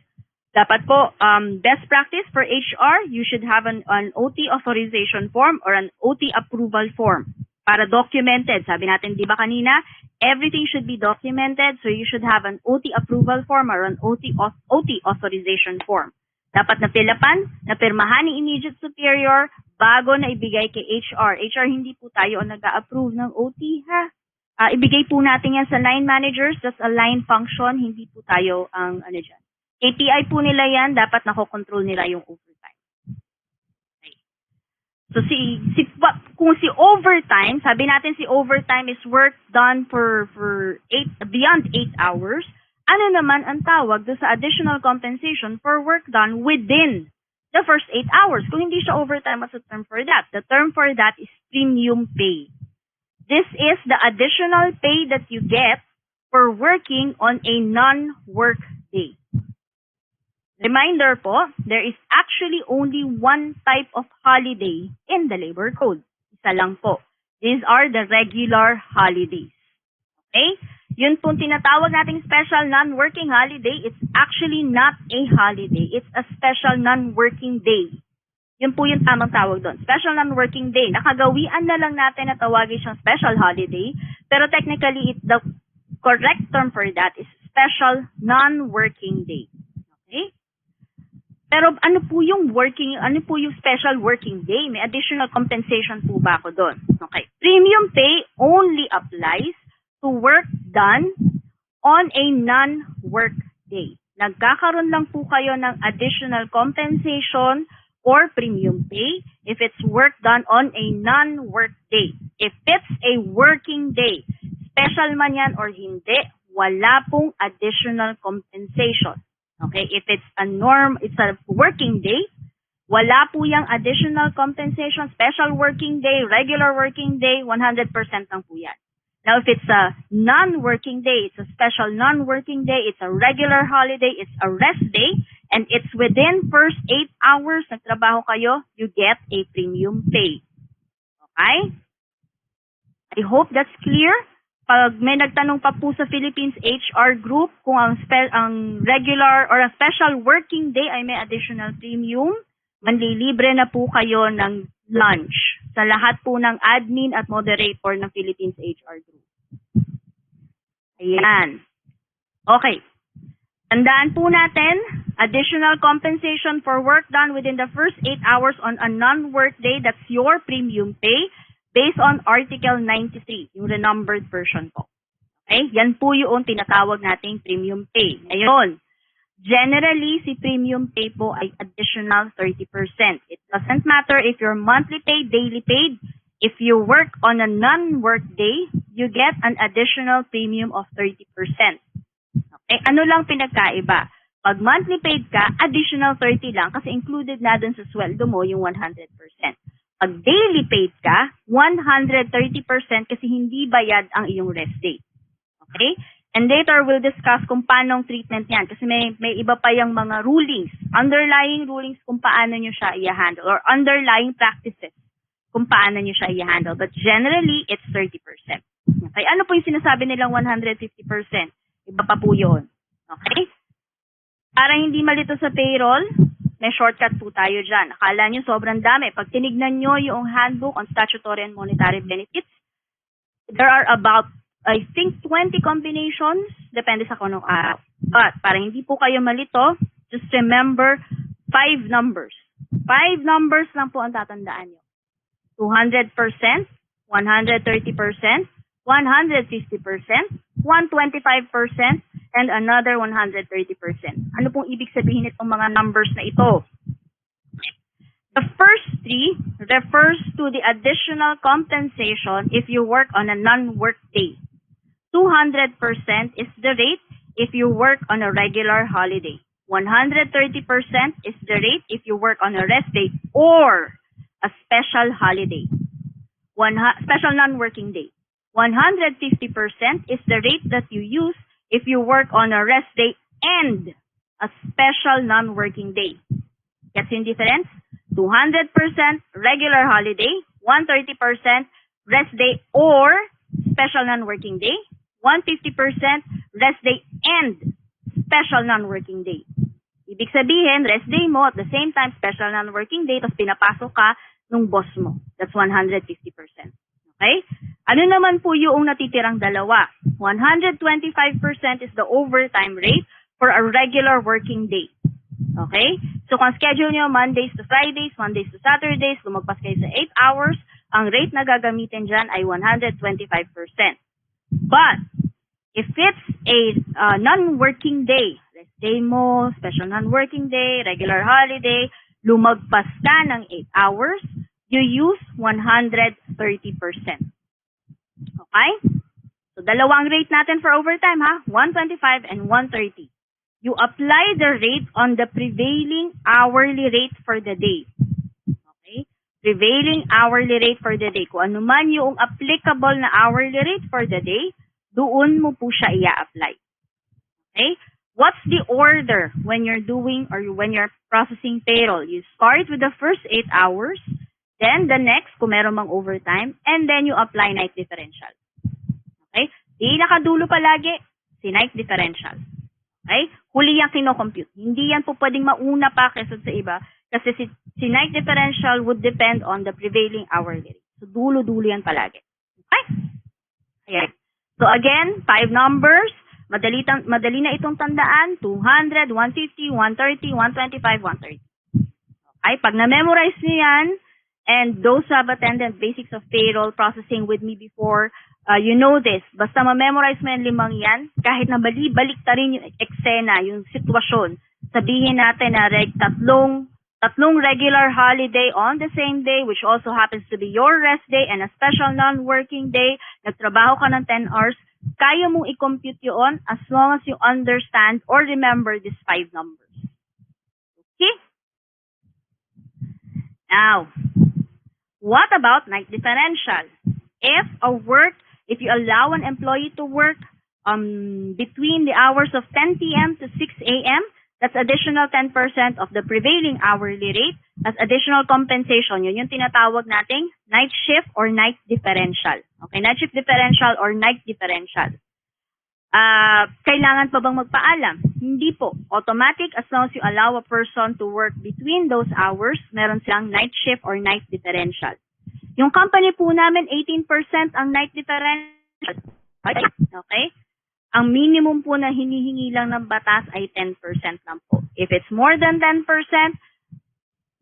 Dapat po, best practice for HR, you should have an OT authorization form or an OT approval form para documented. Sabi natin, di ba kanina, everything should be documented, so you should have an OT approval form or an OT authorization form. Dapat napirmahan ni immediate superior bago na ibigay kay HR. HR, hindi po tayo ang nag-a-approve ng OT, ha? Ibigay po natin yan sa line managers, that's a line function, hindi po tayo ang dyan. KPI po nila yan, dapat nakokontrol nila yung overtime. Okay. So kung si overtime, sabi natin si overtime is work done for beyond 8 hours, ano naman ang tawag do sa additional compensation for work done within the first 8 hours? Kung hindi siya overtime, what's the term for that? The term for that is premium pay. This is the additional pay that you get for working on a non-work day. Reminder po, there is actually only one type of holiday in the labor code. Isa lang po. These are the regular holidays. Okay? Yun pong tinatawag nating special non-working holiday, it's actually not a holiday. It's a special non-working day. Yun po yung tamang tawag doon. Special non-working day. Nakagawian na lang natin na tawagin siyang special holiday, pero technically, the correct term for that is special non-working day. Okay? Pero ano po yung special working day? May additional compensation po ba ako doon? Okay. Premium pay only applies to work done on a non-work day. Nagkakaroon lang po kayo ng additional compensation or premium pay if it's work done on a non-work day. If it's a working day, special man yan or hindi, wala pong additional compensation. Okay, if it's a working day, wala po yung additional compensation, special working day, regular working day, 100% lang po yan. Now, if it's a non-working day, it's a special non-working day, it's a regular holiday, it's a rest day, and it's within first 8 hours nagtrabaho kayo, you get a premium pay. Okay? I hope that's clear. Pag may nagtanong pa po sa Philippines HR group kung ang regular or a special working day ay may additional premium, manlilibre na po kayo ng lunch sa lahat po ng admin at moderator ng Philippines HR group. Ayan. Okay. Tandaan po natin, additional compensation for work done within the first 8 hours on a non-work day, that's your premium pay. Based on Article 93, yung renumbered version po. Okay? Yan po yung tinatawag nating premium pay. Ngayon, generally, si premium pay po ay additional 30%. It doesn't matter if you're monthly paid, daily paid. If you work on a non-work day, you get an additional premium of 30%. Okay? Ano lang pinagkaiba? Pag monthly paid ka, additional 30 lang kasi included na dun sa sweldo mo yung 100%. Pag daily paid ka, 130% kasi hindi bayad ang iyong rest day. Okay? And later, we'll discuss kung paano treatment yan. Kasi may iba pa yung mga rulings, underlying rulings kung paano nyo siya i-handle or underlying practices kung paano nyo siya i-handle. But generally, it's 30%. Okay? Ano po yung sinasabi nilang 150%? Iba pa po yun. Okay? Para hindi malito sa payroll, may shortcut po tayo dyan. Akala nyo sobrang dami. Pag tinignan nyo yung handbook on statutory and monetary benefits, there are about, I think, 20 combinations. Depende sa kung anong araw. But, para hindi po kayo malito, just remember 5 numbers. 5 numbers lang po ang tatandaan nyo. 200%, 130%, 150%, 125%, and another 130%. Ano pong ibig sabihin itong mga numbers na ito? The first 3 refers to the additional compensation if you work on a non-work day. 200% is the rate if you work on a regular holiday. 130% is the rate if you work on a rest day or a special holiday. Special non-working day. 150% is the rate that you use if you work on a rest day and a special non-working day. Gets yung difference? 200% regular holiday, 130% rest day or special non-working day, 150% rest day and special non-working day. Ibig sabihin, rest day mo at the same time special non-working day, tapos pinapasok ka nung boss mo. That's 150%. Okay? Ano naman po yung natitirang dalawa? 125% is the overtime rate for a regular working day. Okay? So kung schedule nyo Mondays to Fridays, Mondays to Saturdays, lumagpas kayo sa 8 hours, ang rate na gagamitin dyan ay 125%. But, if it's a non-working day, rest day mo, special non-working day, regular holiday, lumagpas ka ng 8 hours, you use 130%. Okay? So, dalawang rate natin for overtime, ha? 125 and 130. You apply the rate on the prevailing hourly rate for the day. Okay? Prevailing hourly rate for the day. Kung ano man yung applicable na hourly rate for the day, doon mo po siya i-apply. Okay? What's the order when you're doing or when you're processing payroll? You start with the first 8 hours, then the next, kung meron mang overtime, and then you apply night differential. Okay? Di nakadulo palagi, si night differential. Okay? Huli yung kino-compute. Hindi yan po pwedeng mauna pa kaysa sa iba kasi si night differential would depend on the prevailing hourly rate. So, dulo-dulo yan palagi. Okay? Ayan. So, again, 5 numbers. Madali na itong tandaan. 200, 150, 130, 125, 130. Okay? Pag na-memorize nyo yan, and those who have attended basics of payroll processing with me before, you know this. Basta ma-memorize mo yung 5 yan, kahit na balik ta rin yung eksena, yung sitwasyon. Sabihin natin na tatlong regular holiday on the same day, which also happens to be your rest day and a special non-working day, nagtrabaho ka ng 10 hours, kaya mong i-compute yun as long as you understand or remember these 5 numbers. Okay? Now, what about night differential? If you allow an employee to work between the hours of 10 p.m. to 6 a.m., that's additional 10% of the prevailing hourly rate. That's additional compensation. Yun yung tinatawag nating night shift or night differential. Okay, night shift differential or night differential. Kailangan pa bang magpaalam? Hindi po. Automatic as long as you allow a person to work between those hours, meron silang night shift or night differential. Yung company po namin, 18% ang night differential. Okay? Ang minimum po na hinihingi lang ng batas ay 10% lang po. If it's more than 10%,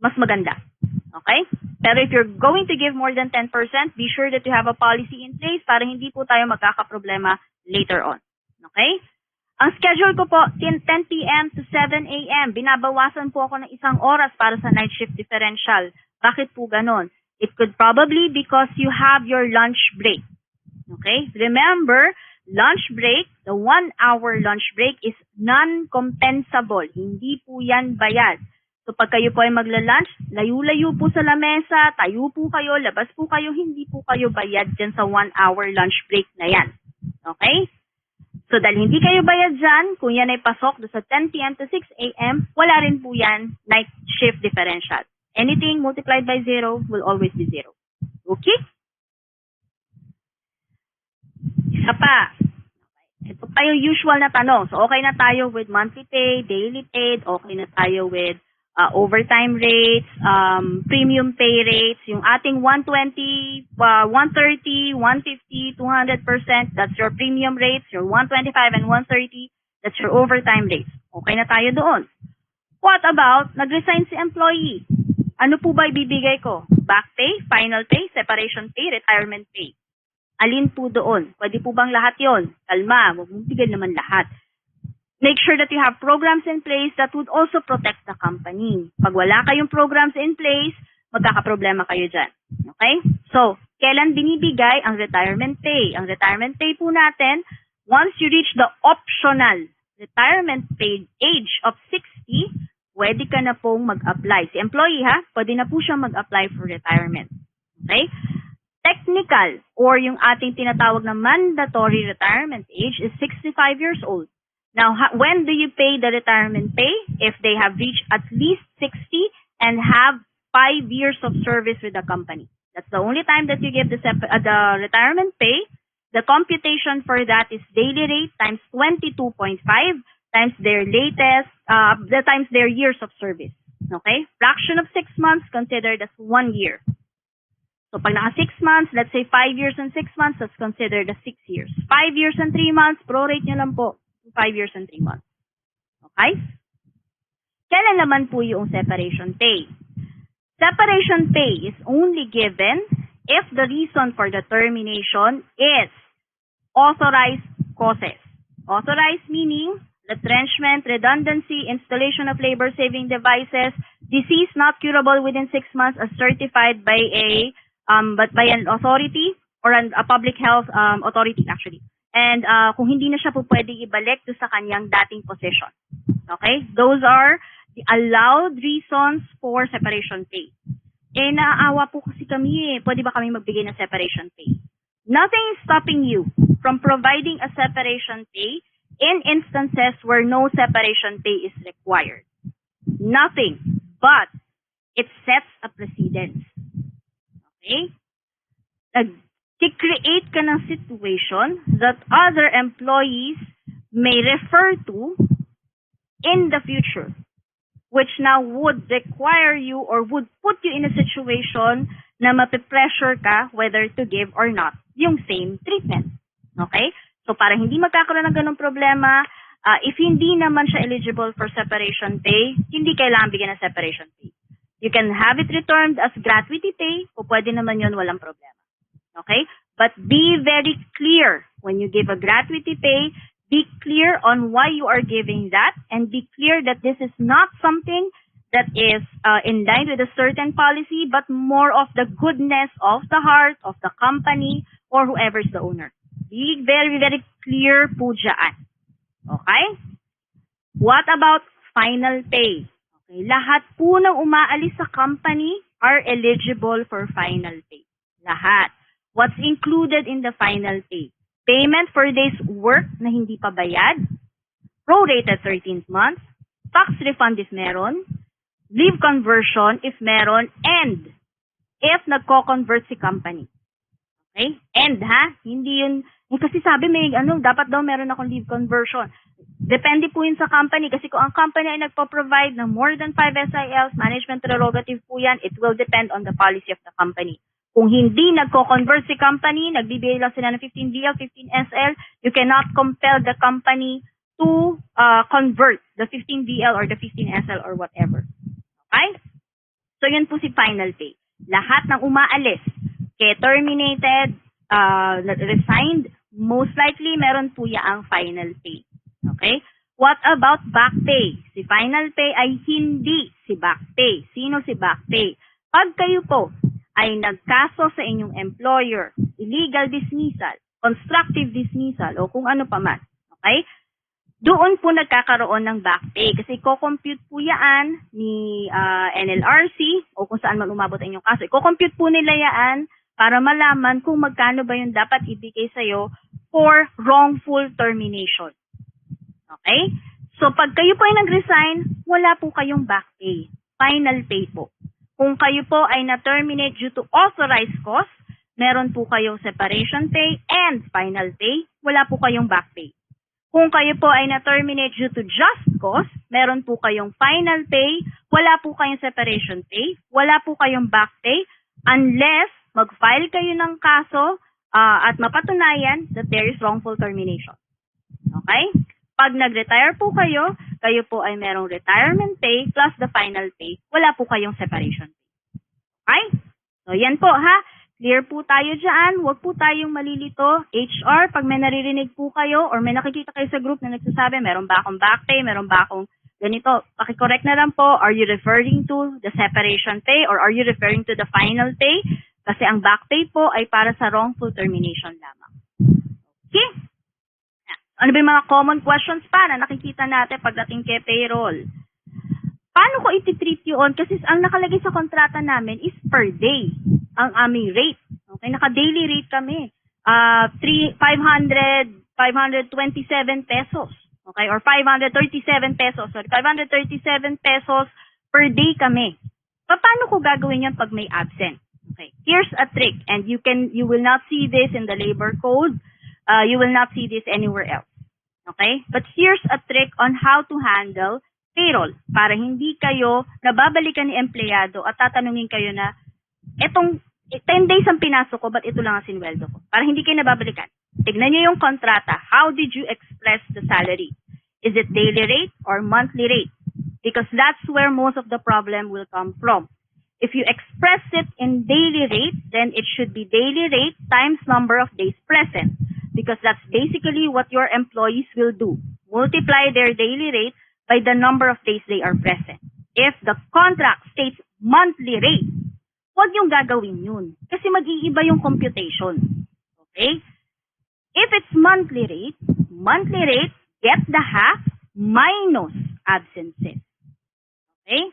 mas maganda. Okay? Pero if you're going to give more than 10%, be sure that you have a policy in place para hindi po tayo magkakaproblema later on. Okay? Ang schedule ko po, 10 p.m. to 7 a.m. Binabawasan po ako ng 1 oras para sa night shift differential. Bakit po ganon? It could probably because you have your lunch break. Okay? Remember, lunch break, the 1-hour lunch break is non-compensable. Hindi po yan bayad. So pag kayo po ay magla-lunch, layo-layo po sa lamesa, tayo po kayo, labas po kayo, hindi po kayo bayad dyan sa 1-hour lunch break na yan. Okay? So dahil hindi kayo bayad dyan, kung yan ay pasok sa 10 p.m. to 6 a.m., wala rin po yan night shift differential. Anything multiplied by 0 will always be 0. Okay? Isa pa. Ito pa yung usual na tanong. So, okay na tayo with monthly pay, daily paid, okay na tayo with overtime rates, premium pay rates, yung ating 120, 130, 150, 200%, that's your premium rates, your 125 and 130, that's your overtime rates. Okay na tayo doon. What about, nag-resign si employee? Ano po ba ibibigay ko? Back pay, final pay, separation pay, retirement pay. Alin po doon? Pwede po bang lahat yon? Kalma, huwag mong bigyan naman lahat. Make sure that you have programs in place that would also protect the company. Pag wala kayong programs in place, magkakaproblema kayo dyan. Okay? So, kailan binibigay ang retirement pay? Ang retirement pay po natin Once you reach the optional retirement age of 60, pwede ka na pong mag-apply. Si employee ha, pwede na po siya mag-apply for retirement. Okay? Technical or yung ating tinatawag na mandatory retirement age is 65 years old. Now, when do you pay the retirement pay? If they have reached at least 60 and have 5 years of service with the company. That's the only time that you give the retirement pay. The computation for that is daily rate times 22.5 times their times their years of service. Okay? Fraction of 6 months considered as 1 year. So pag naka 6 months, let's say 5 years and 6 months, that's considered as 6 years. 5 years and 3 months, prorate nyo lang po. 5 years and 3 months. Okay? Kailan naman po yung separation pay? Separation pay is only given if the reason for the termination is authorized causes. Authorized meaning retrenchment, redundancy, installation of labor-saving devices, disease not curable within 6 months as certified by by an authority or a public health authority actually. And kung hindi na siya po pwede ibalik to sa kanyang dating position. Okay? Those are the allowed reasons for separation pay. Eh, naaawa po kasi kami eh. Pwede ba kami magbigay ng separation pay? Nothing is stopping you from providing a separation pay in instances where no separation pay is required. Nothing. But it sets a precedence. Okay? Nag-create ka ng situation that other employees may refer to in the future, which now would require you or would put you in a situation na mapipressure ka whether to give or not yung same treatment. Okay? So para hindi magkakaroon ng ganong problema, if hindi naman siya eligible for separation pay, hindi kailangan bigyan ng separation pay. You can have it returned as gratuity pay o pwede naman yun walang problema. Okay? But be very clear when you give a gratuity pay. Be clear on why you are giving that and be clear that this is not something that is in line with a certain policy but more of the goodness of the heart of the company or whoever is the owner. Be very, very clear po dyan. Okay? What about final pay? Okay, lahat po ng umaalis sa company are eligible for final pay. Lahat. What's included in the final pay? Payment for days work na hindi pa bayad, prorated 13th month, tax refund if meron, leave conversion if meron, and if nagko-convert si company. Okay? And ha, hindi yun, kasi sabi may dapat daw meron akong leave conversion. Depende po yun sa company kasi kung ang company ay nagpo-provide ng more than 5 SILs, management prerogative po yan, it will depend on the policy of the company. Kung hindi nagko-convert si company, nagbibigay lang sila ng 15 DL, 15 SL, you cannot compel the company to convert the 15 DL or the 15 SL or whatever. Okay? So yun po si final pay. Lahat ng umaalis, kaya terminated, resigned, most likely meron po ang final pay. Okay? What about back pay? Si final pay ay hindi si back pay. Sino si back pay? Pag kayo po ay nagkaso sa inyong employer, illegal dismissal, constructive dismissal, o kung ano pa man. Okay? Doon po nagkakaroon ng back pay kasi i-compute po yan ni NLRC o kung saan man umabot ang inyong kaso. I-compute po nila yan para malaman kung magkano ba yung dapat ibigay sa'yo for wrongful termination. Okay? So, pag kayo po ay nag-resign, wala po kayong back pay. Final pay po. Kung kayo po ay na-terminate due to authorized cause, meron po kayong separation pay and final pay, wala po kayong back pay. Kung kayo po ay na-terminate due to just cause, meron po kayong final pay, wala po kayong separation pay, wala po kayong back pay, unless mag-file kayo ng kaso at mapatunayan that there is wrongful termination. Okay? Pag nag-retire po kayo po ay merong retirement pay plus the final pay, wala po kayong separation pay. Okay? So, yan po ha. Clear po tayo dyan. Huwag po tayong malilito. HR, pag may naririnig po kayo or may nakikita kayo sa group na nagsasabi, meron ba akong back pay, meron ba akong ganito, pakicorrect na lang po, are you referring to the separation pay or are you referring to the final pay? Kasi ang back pay po ay para sa wrongful termination lamang. Okay? Ano ba yung mga common questions pa na nakikita natin pagdating kay payroll? Paano ko iti-treat yun? Kasi ang nakalagay sa kontrata namin is per day ang aming rate. Okay, naka-daily rate kami. 527 pesos. Okay, or 537 pesos. Sorry, 537 pesos per day kami. Paano ko gagawin yan pag may absent? Okay, here's a trick, and you will not see this in the labor code. You will not see this anywhere else. Okay? But here's a trick on how to handle payroll para hindi kayo nababalikan ni empleyado at tatanungin kayo na etong 10 days ang pinasok ko, but ito lang ang sinweldo ko. Para hindi kayo nababalikan. Tignan nyo yung kontrata. How did you express the salary? Is it daily rate or monthly rate? Because that's where most of the problem will come from. If you express it in daily rate, then it should be daily rate times number of days present. Because that's basically what your employees will do. Multiply their daily rate by the number of days they are present. If the contract states monthly rate, huwag yung gagawin yun. Kasi mag-iiba yung computation. Okay? If it's monthly rate, get the half minus absences. Okay?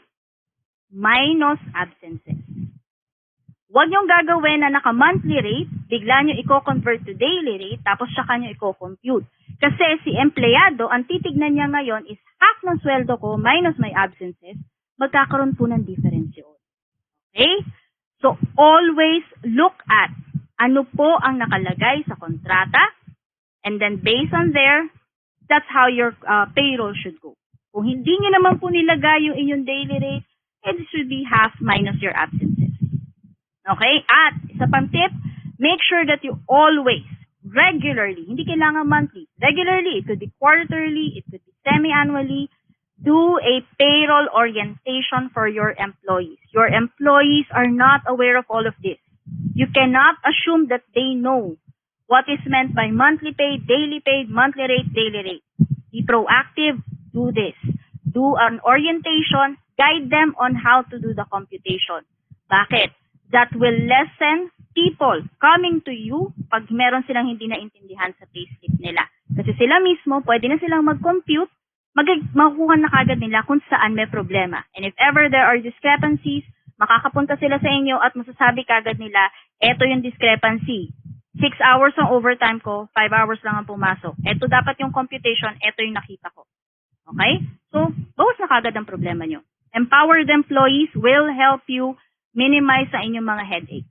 Minus absences. Huwag niyong gagawin na naka-monthly rate, bigla niyo i-convert to daily rate, tapos saka niyo i-compute. Kasi si empleyado, ang titignan niya ngayon is half ng sweldo ko minus my absences, magkakaroon po ng difference yun. Okay? So, always look at ano po ang nakalagay sa kontrata, and then based on there, that's how your payroll should go. Kung hindi niyo naman po nilagay yung inyong daily rate, it should be half minus your absences. Okay? At isa pang tip, make sure that you always, regularly, hindi kailangan monthly, regularly, it could be quarterly, it could be semi-annually, do a payroll orientation for your employees. Your employees are not aware of all of this. You cannot assume that they know what is meant by monthly pay, monthly rate, daily rate. Be proactive, do this. Do an orientation, guide them on how to do the computation. Bakit? That will lessen people coming to you pag meron silang hindi naintindihan sa payslip nila. Kasi sila mismo, pwede na silang mag-compute, makukuha na kagad nila kung saan may problema. And if ever there are discrepancies, makakapunta sila sa inyo at masasabi kagad nila, eto yung discrepancy. 6 hours ang overtime ko, 5 hours lang ang pumasok. Eto dapat yung computation, eto yung nakita ko. Okay? So, bawas na kagad ang problema nyo. Empowered employees will help you minimize sa inyong mga headaches.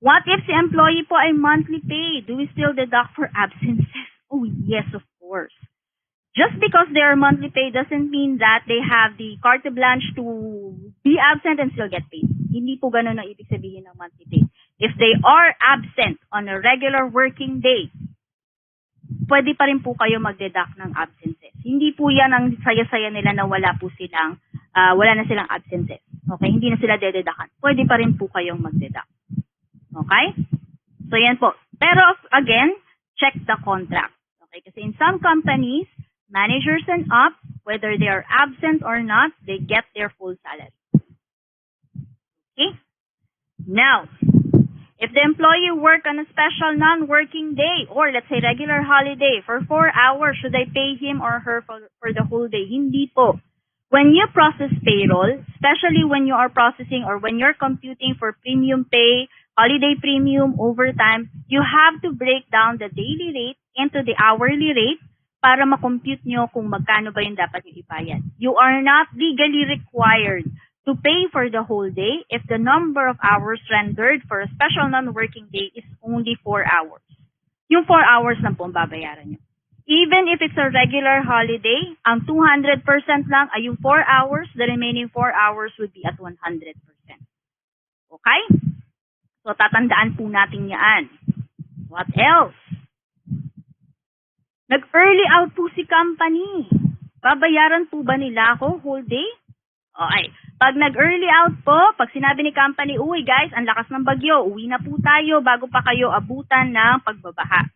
What if si employee po ay monthly pay? Do we still deduct for absences? Oh, yes, of course. Just because they are monthly pay doesn't mean that they have the carte blanche to be absent and still get paid. Hindi po ganun ang ibig sabihin ng monthly pay. If they are absent on a regular working day, pwede pa rin po kayo mag-deduct ng absences. Hindi po yan ang saya-saya nila na wala na silang absences. Okay, hindi na sila dededakan. Pwede pa rin po kayong mag-deduct. Okay? So, yan po. Pero, again, check the contract. Okay, kasi in some companies, managers and up, whether they are absent or not, they get their full salary. Okay? Now, if the employee work on a special non-working day, or let's say regular holiday, for 4 hours, should I pay him or her for the whole day? Hindi po. When you process payroll, especially when you are processing or when you're computing for premium pay, holiday premium, overtime, you have to break down the daily rate into the hourly rate para ma-compute nyo kung magkano ba yung dapat nyo ibayad. You are not legally required to pay for the whole day if the number of hours rendered for a special non-working day is only 4 hours. Yung 4 hours lang po ang babayaran nyo. Even if it's a regular holiday, ang 200% lang ay yung 4 hours, the remaining 4 hours would be at 100%. Okay? So, tatandaan po natin yan. What else? Nag-early out po si company. Babayaran po ba nila ako whole day? Okay. Pag nag-early out po, pag sinabi ni company, uy guys, ang lakas ng bagyo, uwi na po tayo bago pa kayo abutan ng pagbabaha.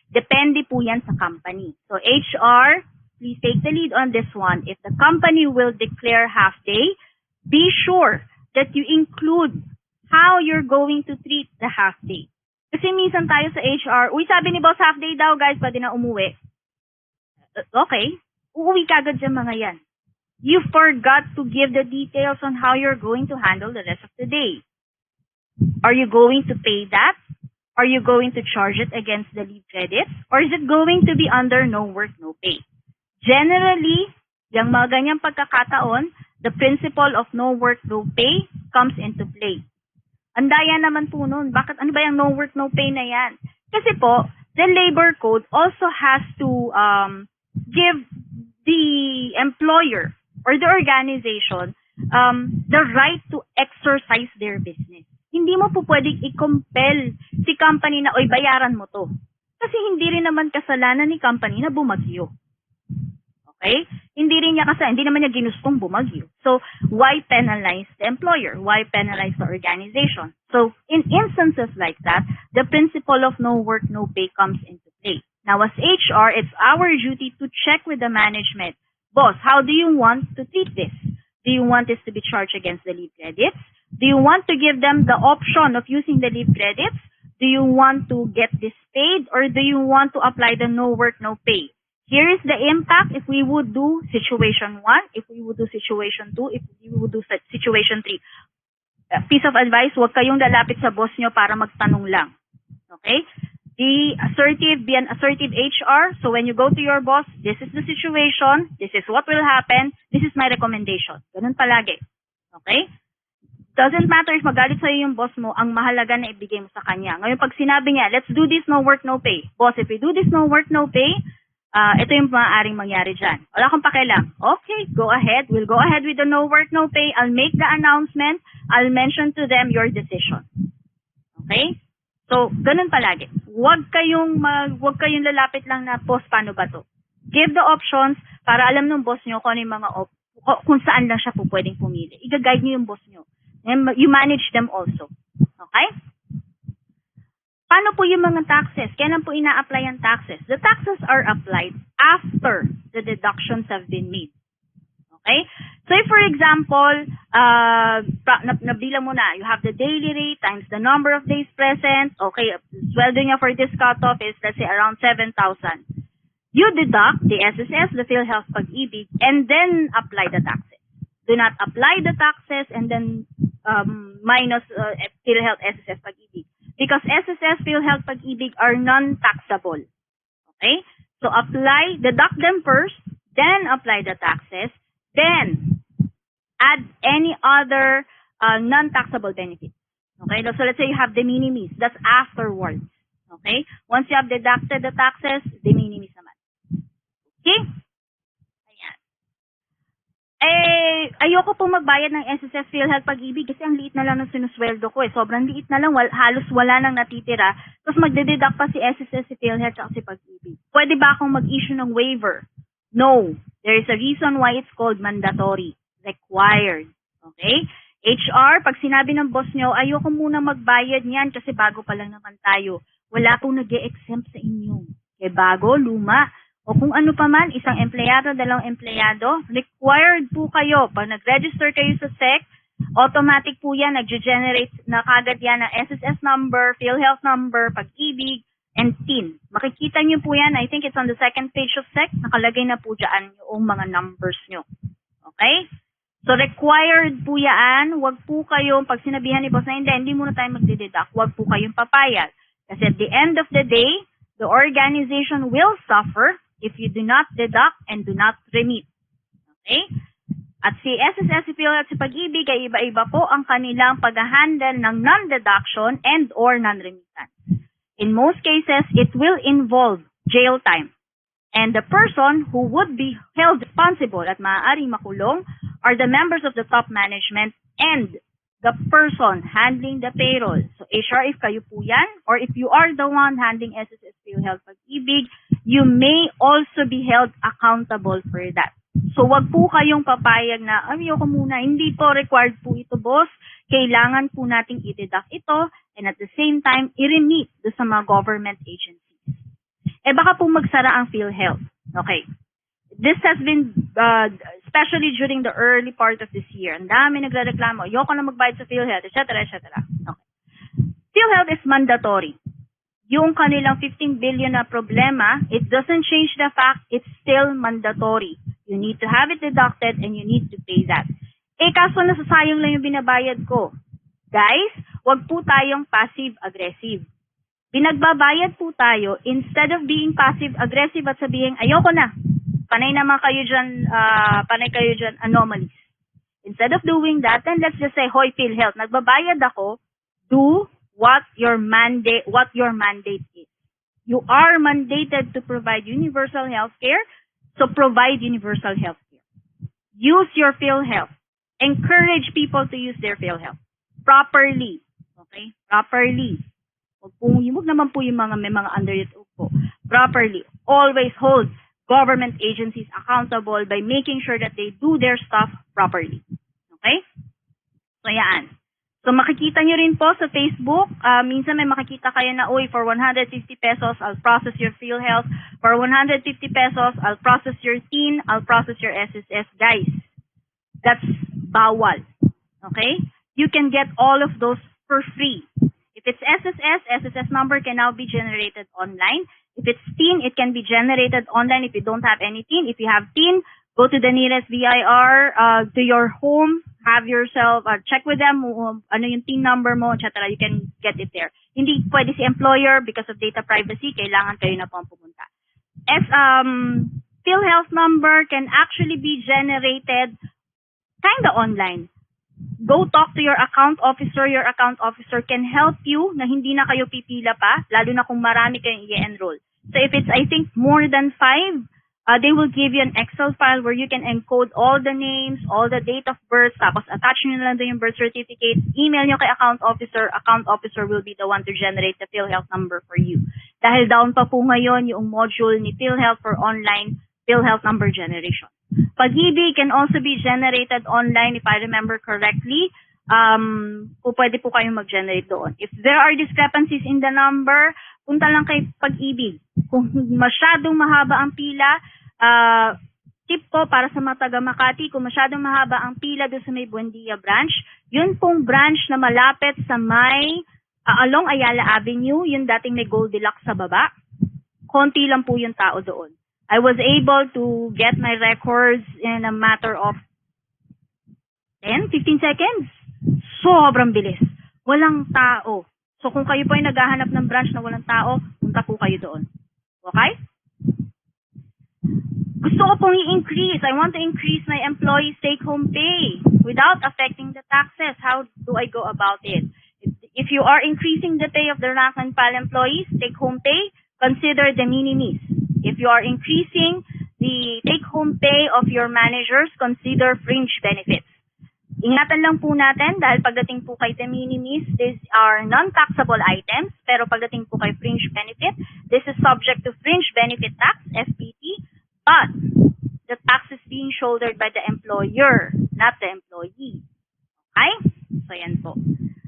Depende po yan sa company. So HR, please take the lead on this one. If the company will declare half day, be sure that you include how you're going to treat the half day. Kasi minsan tayo sa HR, uy, sabi ni boss half day daw guys, pwede na umuwi. Okay, uuwi ka agad dyan mga yan. You forgot to give the details on how you're going to handle the rest of the day. Are you going to pay that? Are you going to charge it against the leave credits? Or is it going to be under no work, no pay? Generally, yung mga ganyang pagkakataon, the principle of no work, no pay comes into play. Ang daya naman po nun. Bakit? Ano ba yung no work, no pay na yan? Kasi po, the labor code also has to give the employer or the organization the right to exercise their business. Hindi mo po pwedeng i-compel si company na, oy, bayaran mo to. Kasi hindi rin naman kasalanan ni company na bumagyo. Okay? Hindi naman niya ginustong bumagyo. So, why penalize the employer? Why penalize the organization? So, in instances like that, the principle of no work, no pay comes into play. Now, as HR, it's our duty to check with the management. Boss, how do you want to treat this? Do you want this to be charged against the leave credits? Do you want to give them the option of using the leave credits? Do you want to get this paid? Or do you want to apply the no work, no pay? Here is the impact if we would do situation 1, if we would do situation 2, if we would do situation 3. Piece of advice, huwag kayong lalapit sa boss nyo para magtanong lang. Okay? Be an assertive HR. So when you go to your boss, this is the situation, this is what will happen, this is my recommendation. Ganun palagi. Okay? Doesn't matter if magalit sa'yo yung boss mo, ang mahalaga na ibigay mo sa kanya. Ngayon, pag sinabi niya, let's do this, no work, no pay. Boss, if we do this, no work, no pay, ito yung maaaring mangyari dyan. Wala kang pakialam. Okay, go ahead. We'll go ahead with the no work, no pay. I'll make the announcement. I'll mention to them your decision. Okay? So, ganun palagi. Huwag kayong lalapit lang na, boss, paano ba to? Give the options para alam ng boss nyo kung ano yung mga kung saan lang siya po pwedeng pumili. I-guide nyo yung boss nyo. You manage them also. Okay? Paano po yung mga taxes? Kailan po ina-apply ang taxes? The taxes are applied after the deductions have been made. Okay? So if for example, nabilang mo na, you have the daily rate times the number of days present. Okay, sweldo niya for this cutoff is, let's say, around 7,000. You deduct the SSS, the PhilHealth Pag-ibig, and then apply the taxes. Do not apply the taxes and then minus PhilHealth SSS Pag-ibig. Because SSS, PhilHealth Pag-ibig are non-taxable. Okay? So deduct them first, then apply the taxes, then add any other non-taxable benefits. Okay? So let's say you have de minimis. That's afterwards. Okay? Once you have deducted the taxes, de minimis naman. Okay? Ayoko pong magbayad ng SSS PhilHealth Pag-ibig kasi ang liit na lang ng sinusweldo ko eh. Sobrang liit na lang, halos wala nang natitira. Tapos magdededuct pa si SSS, si PhilHealth, at si Pag-ibig. Pwede ba akong mag-issue ng waiver? No. There is a reason why it's called mandatory. Required. Okay? HR, pag sinabi ng boss nyo, ayoko muna magbayad niyan kasi bago pa lang naman tayo. Wala pong nag-e-exempt sa inyo. Kaya bago, luma, o kung ano pa man, isang empleyado, dalawang empleyado, required po kayo. Pag nag-register kayo sa SEC, automatic po yan, nag-generate na kagad yan ng SSS number, PhilHealth number, Pag-ibig, and TIN. Makikita nyo po yan, I think it's on the second page of SEC, nakalagay na po dyan yung mga numbers nyo. Okay? So, required po yan. Huwag po kayong, pag sinabihan ni boss na hindi muna tayo magdideduct, huwag po kayong papayag. Kasi at the end of the day, the organization will suffer if you do not deduct and do not remit. Okay? At si SSS, si PhilHealth, si Pag-ibig ay iba-iba po ang kanilang pag-handle ng non-deduction and or non-remittance. In most cases, it will involve jail time. And the person who would be held responsible at maaaring makulong are the members of the top management and the person handling the payroll. So HR, if kayo po yan, or if you are the one handling SSS, PhilHealth, Pag-ibig, you may also be held accountable for that. So wag po kayong papayag na, ayoko muna, hindi po required po ito, boss. Kailangan po nating i-deduct ito and at the same time, i-remit do sa mga government agencies. Baka po magsara ang PhilHealth. Okay. This has been, especially during the early part of this year, ang dami nagrereklamo, ayoko na magbayad sa PhilHealth, etc., etc. Okay. PhilHealth is mandatory. yung kanilang 15 billion na problema, it doesn't change the fact it's still mandatory. You need to have it deducted and you need to pay that. Eh kaso nasasayang lang yung binabayad ko. Guys, wag po tayong passive-aggressive. Pinagbabayad po tayo, instead of being passive-aggressive at sabihin, ayoko na, panay kayo dyan, anomalies. Instead of doing that, then let's just say, hoy, PhilHealth, nagbabayad ako, do what your mandate is. You are mandated to provide universal health care, so provide universal health care. Use your PhilHealth. Encourage people to use their PhilHealth properly. Okay? Properly. Huwag naman po yung may mga underage po. Properly. Always hold government agencies accountable by making sure that they do their stuff properly. Okay? So, yan. So, makikita nyo rin po sa Facebook, minsan may makikita kayo na, uy, for 150 pesos, I'll process your PhilHealth. For 150 pesos, I'll process your TIN, I'll process your SSS. Guys, that's bawal. Okay? You can get all of those for free. If it's SSS number can now be generated online. If it's TIN, it can be generated online if you don't have any TIN. If you have TIN, go to the nearest VIR, to your home, have yourself, check with them, ano yung TIN number mo, etc. You can get it there. Hindi pwede si employer because of data privacy, kailangan kayo na po ang pumunta. PhilHealth number can actually be generated kinda online. Go talk to your account officer. Your account officer can help you na hindi na kayo pipila pa, lalo na kung marami kayong i-enroll. So if it's, I think, more than 5, they will give you an Excel file where you can encode all the names, all the date of birth, tapos attach nyo na lang doon yung birth certificate, email nyo kay account officer will be the one to generate the PhilHealth number for you. Dahil down pa po ngayon yung module ni PhilHealth for online PhilHealth number generation. Pag-ibig can also be generated online if I remember correctly. Pwede po kayong mag-generate doon. If there are discrepancies in the number, punta lang kay Pag-ibig. Kung masyadong mahaba ang pila, tip po para sa mga taga Makati, kung masyadong mahaba ang pila doon sa may Buendia branch, yun pong branch na malapit sa may along Ayala Avenue, yung dating may Goldilocks sa baba. Konti lang po yung tao doon. I was able to get my records in a matter of 10, 15 seconds. Sobrang bilis. Walang tao. So kung kayo po ay naghahanap ng branch na walang tao, punta po kayo doon. Okay? Gusto ko pong i-increase. I want to increase my employees' take-home pay without affecting the taxes. How do I go about it? If you are increasing the pay of the rank and file employees, take-home pay, consider de minimis. If you are increasing the take-home pay of your managers, consider fringe benefits. Ingatan lang po natin dahil pagdating po kay de minimis, these are non-taxable items. Pero pagdating po kay fringe benefit, this is subject to fringe benefit tax, FBT, but the tax is being shouldered by the employer, not the employee. Okay? So yan po.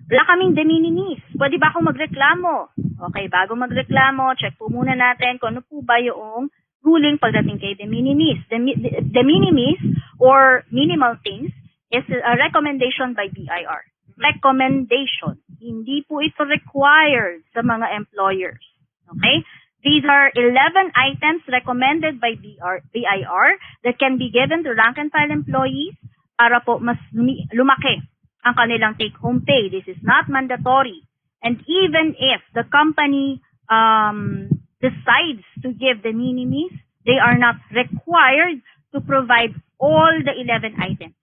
Wala kaming de minimis. Pwede ba akong magreklamo? Okay, bago magreklamo, check po muna natin kung ano po ba yung ruling pagdating kay de minimis. De minimis or minimal things is a recommendation by BIR. Recommendation. Hindi po ito required sa mga employers. Okay? These are 11 items recommended by BIR that can be given to rank and file employees para po mas lumaki ang kanilang take-home pay. This is not mandatory. And even if the company decides to give the minimis, they are not required to provide all the 11 items.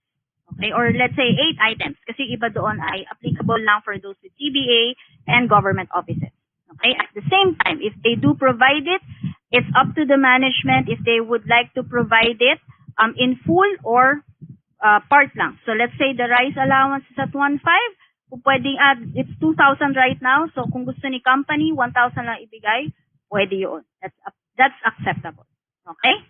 Okay? Or let's say 8 items. Kasi iba doon ay applicable lang for those with GBA and government offices. Okay? At the same time, if they do provide it, it's up to the management if they would like to provide it in full or part lang. So let's say the rice allowance is at 1.5, kung pwedeng it's 2,000 right now. So kung gusto ni company 1,000 lang ibigay, pwede yun. That's acceptable. Okay?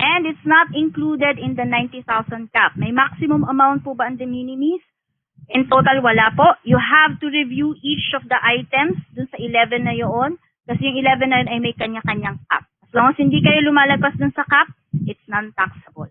And it's not included in the 90,000 cap. May maximum amount po ba ang de minimis? In total, wala po. You have to review each of the items dun sa 11 na yun. Kasi yung 11 na yun ay may kanya-kanyang cap. As long as hindi kayo lumalagpas dun sa cap, it's non-taxable.